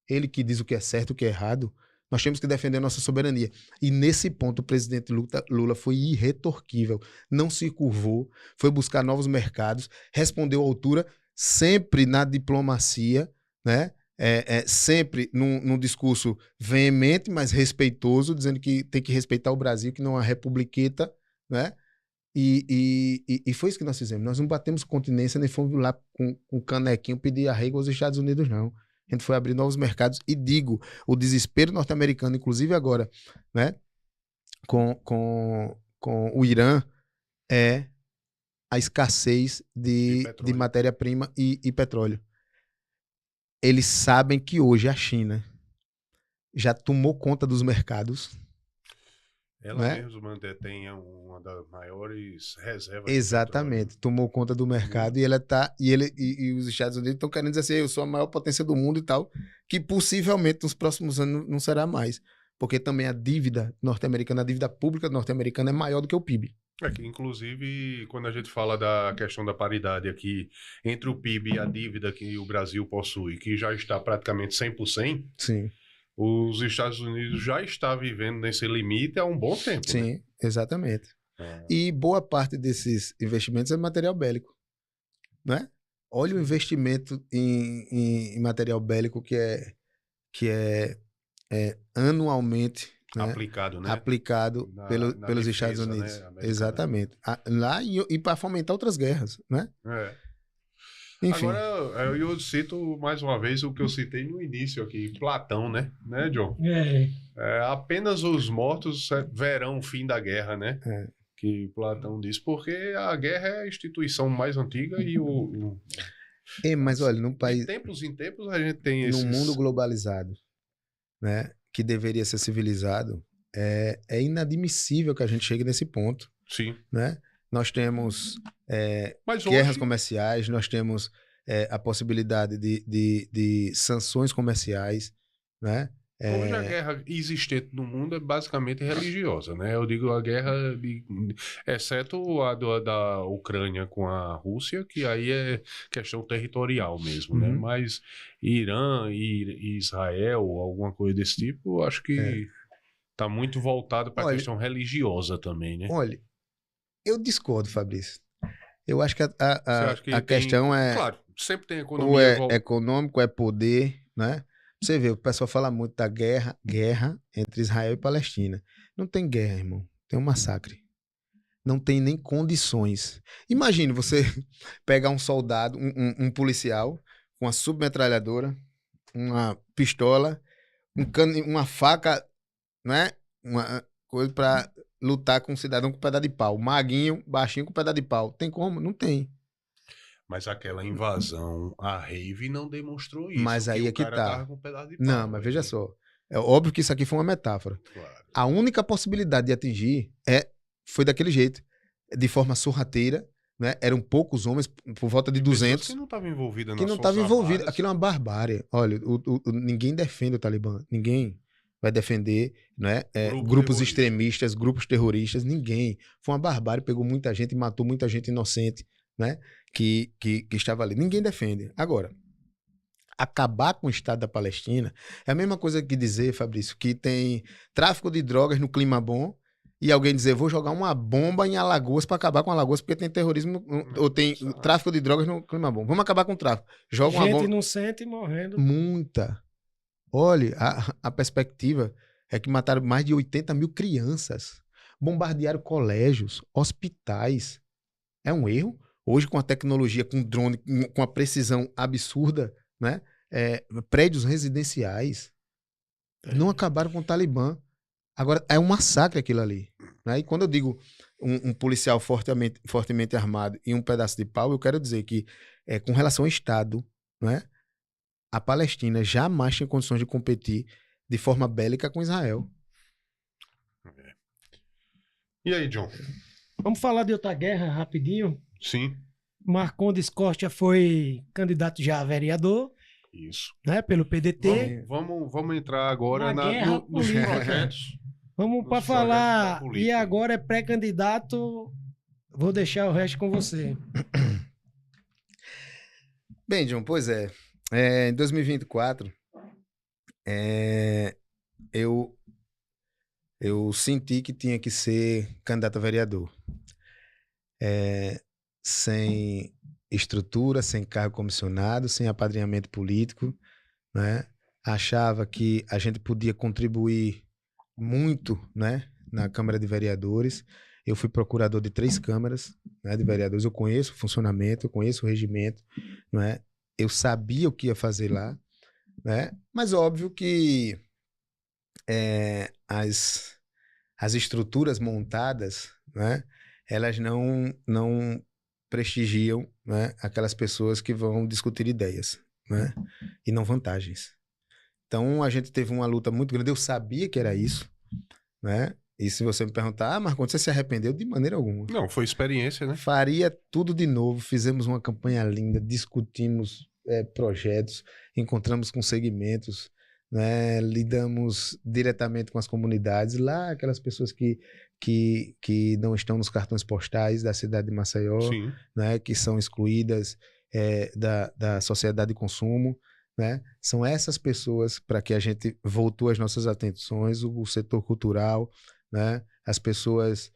ele que diz o que é certo, o que é errado. Nós temos que defender a nossa soberania. E nesse ponto o presidente Lula foi irretorquível. Não se curvou, foi buscar novos mercados, respondeu à altura, sempre na diplomacia, né? Sempre num discurso veemente, mas respeitoso, dizendo que tem que respeitar o Brasil, que não é uma republiqueta, né? E foi isso que nós fizemos. Nós não batemos continência, nem fomos lá com canequinho pedir arrego aos Estados Unidos, não. A gente foi abrir novos mercados e digo, o desespero norte-americano, inclusive agora, né, com o Irã, é a escassez de matéria-prima e petróleo. Eles sabem que hoje a China já tomou conta dos mercados. Ela mesma tem uma das maiores reservas. Exatamente, tomou conta do mercado e os Estados Unidos estão querendo dizer assim, eu sou a maior potência do mundo e tal, que possivelmente nos próximos anos não será mais, porque também a dívida norte-americana, a dívida pública norte-americana é maior do que o PIB. Que inclusive, quando a gente fala da questão da paridade aqui, entre o PIB e a dívida que o Brasil possui, que já está praticamente 100%, sim. Os Estados Unidos já está vivendo nesse limite há um bom tempo. Sim, né? Exatamente. E boa parte desses investimentos é material bélico, né? Olha o investimento em material bélico que é anualmente, né? Aplicado, né? Aplicado pelos defesa, Estados Unidos. Né? Exatamente. Lá e para fomentar outras guerras, né? Enfim. Agora, eu cito mais uma vez o que eu citei no início aqui, Platão, né, John? Apenas os mortos verão o fim da guerra, né? Que Platão diz, porque a guerra é a instituição mais antiga e mas olha, num país... De tempos em tempos a gente tem esses... Num mundo globalizado, né, que deveria ser civilizado, é inadmissível que a gente chegue nesse ponto. Sim. Né? Nós temos guerras comerciais, nós temos a possibilidade de sanções comerciais, né? Hoje a guerra existente no mundo é basicamente religiosa, né? Eu digo a guerra, exceto a da Ucrânia com a Rússia, que aí é questão territorial mesmo, né? Uhum. Mas Irã e Israel, alguma coisa desse tipo, eu acho que tá muito voltado para a Olha, questão religiosa também, né? Olha, eu discordo, Fabrício. Eu acho que Você acha a que tem... questão é Claro, sempre tem ou economia... é econômico, é poder, né? Você vê, o pessoal fala muito da guerra entre Israel e Palestina. Não tem guerra, irmão. Tem um massacre. Não tem nem condições. Imagine você pegar um soldado, um policial, com uma submetralhadora, uma pistola, uma faca, né? Uma coisa para lutar com um cidadão com pedaço de pau. Maguinho, baixinho com pedaço de pau. Tem como? Não tem. Mas aquela invasão à rave não demonstrou isso, Mas que aí o é que cara tava tá. com um pedaço de Não, pau mas veja aí. só. É óbvio que isso aqui foi uma metáfora. Claro. A única possibilidade de atingir foi daquele jeito, de forma sorrateira, né? Eram poucos homens, por volta de E pessoas 200, que não estavam envolvidas que nas não Forças estavam envolvidos. Armadas. Aquilo é uma barbárie. Olha, ninguém defende o Talibã. Ninguém vai defender, né? Grupo Grupos terrorista. extremistas, grupos terroristas. Ninguém. Foi uma barbárie, pegou muita gente e matou muita gente inocente, né? Que estava ali. Ninguém defende. Agora, acabar com o Estado da Palestina é a mesma coisa que dizer, Fabrício, que tem tráfico de drogas no clima bom e alguém dizer, vou jogar uma bomba em Alagoas para acabar com Alagoas porque tem terrorismo ou tem tráfico de drogas no clima bom. Vamos acabar com o tráfico. Joga uma Gente bomba. inocente morrendo. Muita. Olha, a perspectiva é que mataram mais de 80 mil crianças. Bombardearam colégios, hospitais. É um erro. Hoje, com a tecnologia, com drone, com a precisão absurda, né? Prédios residenciais não acabaram com o Talibã. Agora, é um massacre aquilo ali. Né? E quando eu digo um policial fortemente armado e um pedaço de pau, eu quero dizer que, com relação ao Estado, né? A Palestina jamais tinha condições de competir de forma bélica com Israel. E aí, John? Vamos falar de outra guerra rapidinho. Sim, Marcondes Costa foi candidato já a vereador, isso. né, pelo PDT. Vamos entrar agora Na guerra nos política. projetos. Vamos Nos para projetos da falar. E política. agora é pré-candidato. Vou deixar o resto com você. Bem, John, pois é. Em 2024, eu senti que tinha que ser candidato a vereador. Sem estrutura, sem cargo comissionado, sem apadrinhamento político, né? Achava que a gente podia contribuir muito, né, na Câmara de Vereadores. Eu fui procurador de 3 câmaras, né, de vereadores. Eu conheço o funcionamento, eu conheço o regimento, né? Eu sabia o que ia fazer lá, né? Mas óbvio que as estruturas montadas, né, elas não prestigiam, né, aquelas pessoas que vão discutir ideias, né, e não vantagens. Então a gente teve uma luta muito grande. Eu sabia que era isso, né? E se você me perguntar, Marcos, você se arrependeu? De maneira alguma. Não, foi experiência, né? Faria tudo de novo. Fizemos uma campanha linda, discutimos projetos, encontramos com segmentos, né? Lidamos diretamente com as comunidades, lá aquelas pessoas que não estão nos cartões postais da cidade de Maceió, Sim. né? Que são excluídas da sociedade de consumo. Né? São essas pessoas para que a gente voltou as nossas atenções, o setor cultural, né? As pessoas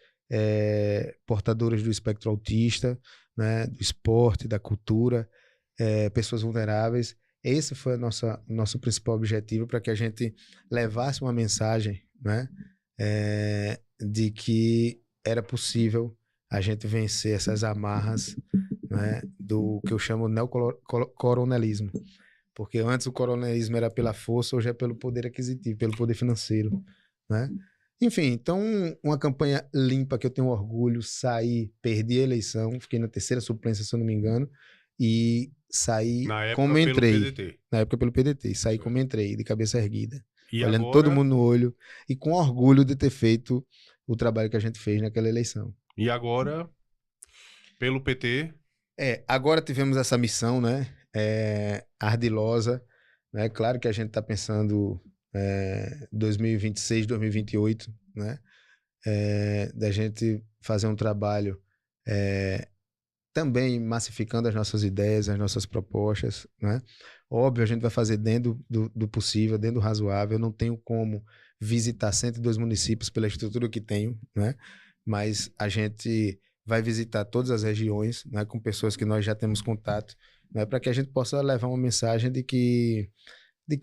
portadoras do espectro autista, né? Do esporte, da cultura, pessoas vulneráveis. Esse foi o nosso principal objetivo, para que a gente levasse uma mensagem, né? De que era possível a gente vencer essas amarras, né? Do que eu chamo de neocoronelismo. Porque antes o coronelismo era pela força, hoje é pelo poder aquisitivo, pelo poder financeiro, né? Enfim, então uma campanha limpa que eu tenho orgulho, perdi a eleição, fiquei na 3ª suplência, se eu não me engano, e saí como entrei. Na época pelo PDT, saí como entrei, de cabeça erguida, e olhando agora... todo mundo no olho e com orgulho de ter feito o trabalho que a gente fez naquela eleição. E agora, pelo PT... Agora tivemos essa missão, né? Ardilosa, né? Claro que a gente está pensando 2026, 2028, né? Da gente fazer um trabalho também massificando as nossas ideias, as nossas propostas, né? Óbvio, a gente vai fazer dentro do possível, dentro do razoável. Eu não tenho como visitar 102 municípios pela estrutura que tenho, né? Mas a gente vai visitar todas as regiões, né? Com pessoas que nós já temos contato, né? Para que a gente possa levar uma mensagem de que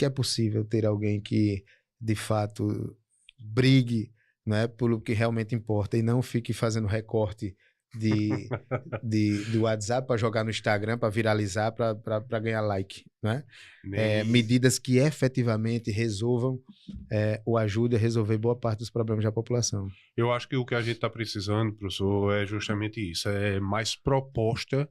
é possível ter alguém que, de fato, brigue, né, pelo que realmente importa e não fique fazendo recorte do WhatsApp para jogar no Instagram, para viralizar, para ganhar like, né? Medidas que efetivamente resolvam ou ajudem a resolver boa parte dos problemas da população. Eu acho que o que a gente está precisando, professor, é justamente isso. É mais proposta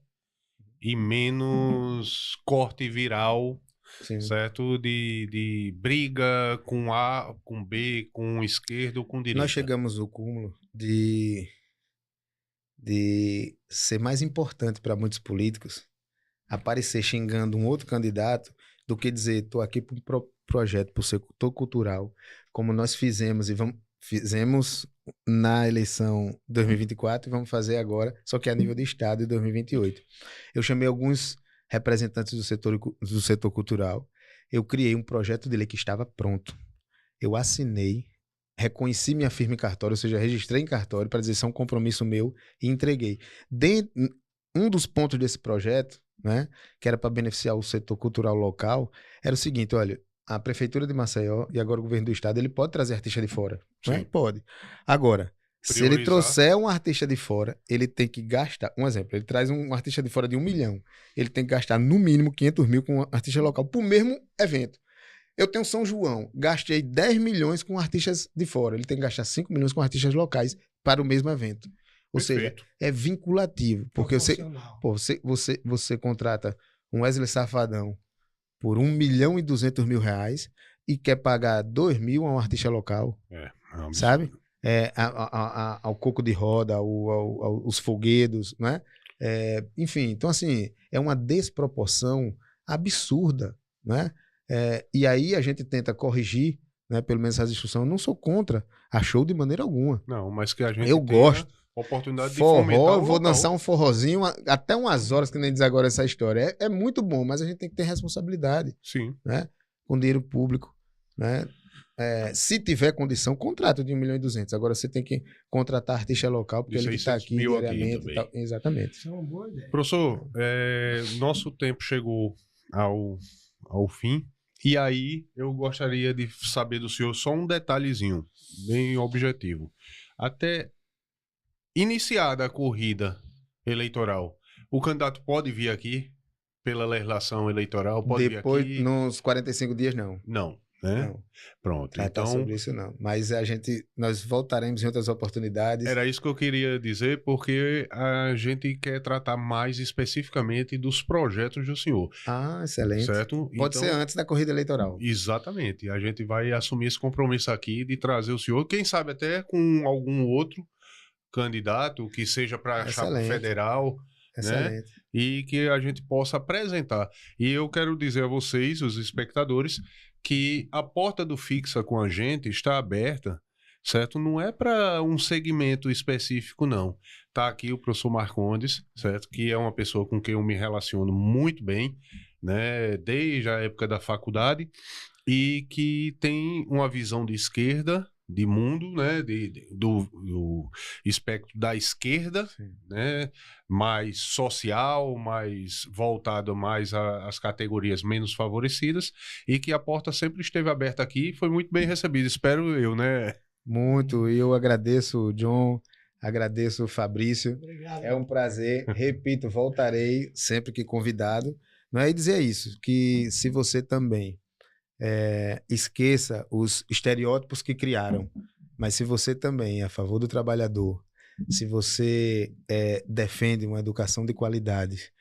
e menos corte viral, Sim. certo? De briga com A, com B, com esquerda ou com direita. Nós chegamos ao cúmulo de ser mais importante para muitos políticos aparecer xingando um outro candidato do que dizer, estou aqui para um projeto, para o setor cultural, como nós fizemos fizemos na eleição 2024 e vamos fazer agora, só que a nível de estado em 2028. Eu chamei alguns representantes do setor cultural, eu criei um projeto de lei que estava pronto, eu assinei, reconheci minha firma em cartório, ou seja, registrei em cartório para dizer isso é um compromisso meu e entreguei. Um dos pontos desse projeto, né, que era para beneficiar o setor cultural local, era o seguinte, olha, a Prefeitura de Maceió e agora o governo do estado, ele pode trazer artista de fora, né? Pode. Agora, se ele trouxer um artista de fora, ele tem que gastar, um exemplo, ele traz um artista de fora de 1 milhão, ele tem que gastar no mínimo 500 mil com um artista local, para o mesmo evento. Eu tenho São João, gastei 10 milhões com artistas de fora. Ele tem que gastar 5 milhões com artistas locais para o mesmo evento. Ou seja, é vinculativo. Porque você contrata um Wesley Safadão por 1.200.000 reais e quer pagar 2 mil a um artista local. Sabe? Ao Coco de Roda, aos Folguedos, né? Enfim, então assim, é uma desproporção absurda, né? E aí a gente tenta corrigir, né, pelo menos essa discussão. Eu não sou contra a show de maneira alguma. Não, mas que a gente gosto. Oportunidade forró, de fomentar eu vou dançar um forrozinho até umas horas, que nem diz agora essa história. É muito bom, mas a gente tem que ter responsabilidade. Sim. Né? Com dinheiro público. Né? Se tiver condição, contrato de 1.200.000. Agora você tem que contratar artista local, porque ele está aqui diariamente. E tal. Exatamente. Isso é uma boa ideia. Professor, nosso tempo chegou ao fim. E aí, eu gostaria de saber do senhor só um detalhezinho, bem objetivo. Até iniciada a corrida eleitoral, o candidato pode vir aqui pela legislação eleitoral? Pode Depois, vir aqui? Nos 45 dias, não. Não, né? Não. Pronto. Tratar então, sobre isso, não. Mas nós voltaremos em outras oportunidades. Era isso que eu queria dizer, porque a gente quer tratar mais especificamente dos projetos do senhor. Ah, excelente. Certo? Pode ser antes da corrida eleitoral. Exatamente. A gente vai assumir esse compromisso aqui de trazer o senhor, quem sabe até com algum outro candidato que seja para a chapa federal. Excelente. Né? E que a gente possa apresentar. E eu quero dizer a vocês, os espectadores, que a porta do Fixa com a gente está aberta, certo? Não é para um segmento específico, não. Tá aqui o professor Marcondes, certo? Que é uma pessoa com quem eu me relaciono muito bem, né? Desde a época da faculdade, e que tem uma visão de esquerda, de mundo, né, do espectro da esquerda, né, mais social, mais voltado mais às categorias menos favorecidas, e que a porta sempre esteve aberta aqui e foi muito bem recebida, espero eu, né? Muito, e eu agradeço o John, agradeço o Fabrício. Obrigado. É um prazer, repito, voltarei sempre que convidado. Não é dizer isso, que se você também esqueça os estereótipos que criaram, mas se você também é a favor do trabalhador, se você defende uma educação de qualidade,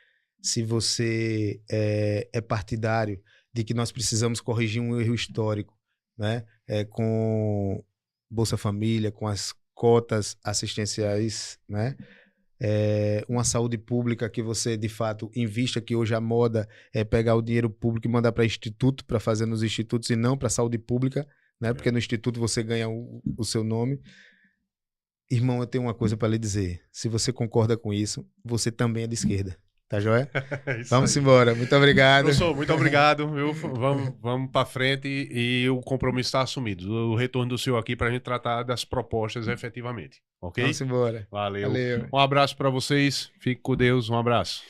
se você é partidário de que nós precisamos corrigir um erro histórico, né, com Bolsa Família, com as cotas assistenciais, né, uma saúde pública que você, de fato, invista, que hoje a moda é pegar o dinheiro público e mandar para instituto, para fazer nos institutos e não para saúde pública, né? Porque no instituto você ganha o seu nome. Irmão, eu tenho uma coisa para lhe dizer. Se você concorda com isso, você também é de esquerda. Tá joia? Vamos embora. Muito obrigado. Professor, muito obrigado. Viu? Vamos para frente e o compromisso está assumido. O retorno do senhor aqui para a gente tratar das propostas efetivamente. Ok? Vamos embora. Valeu. Valeu. Um abraço para vocês. Fique com Deus. Um abraço.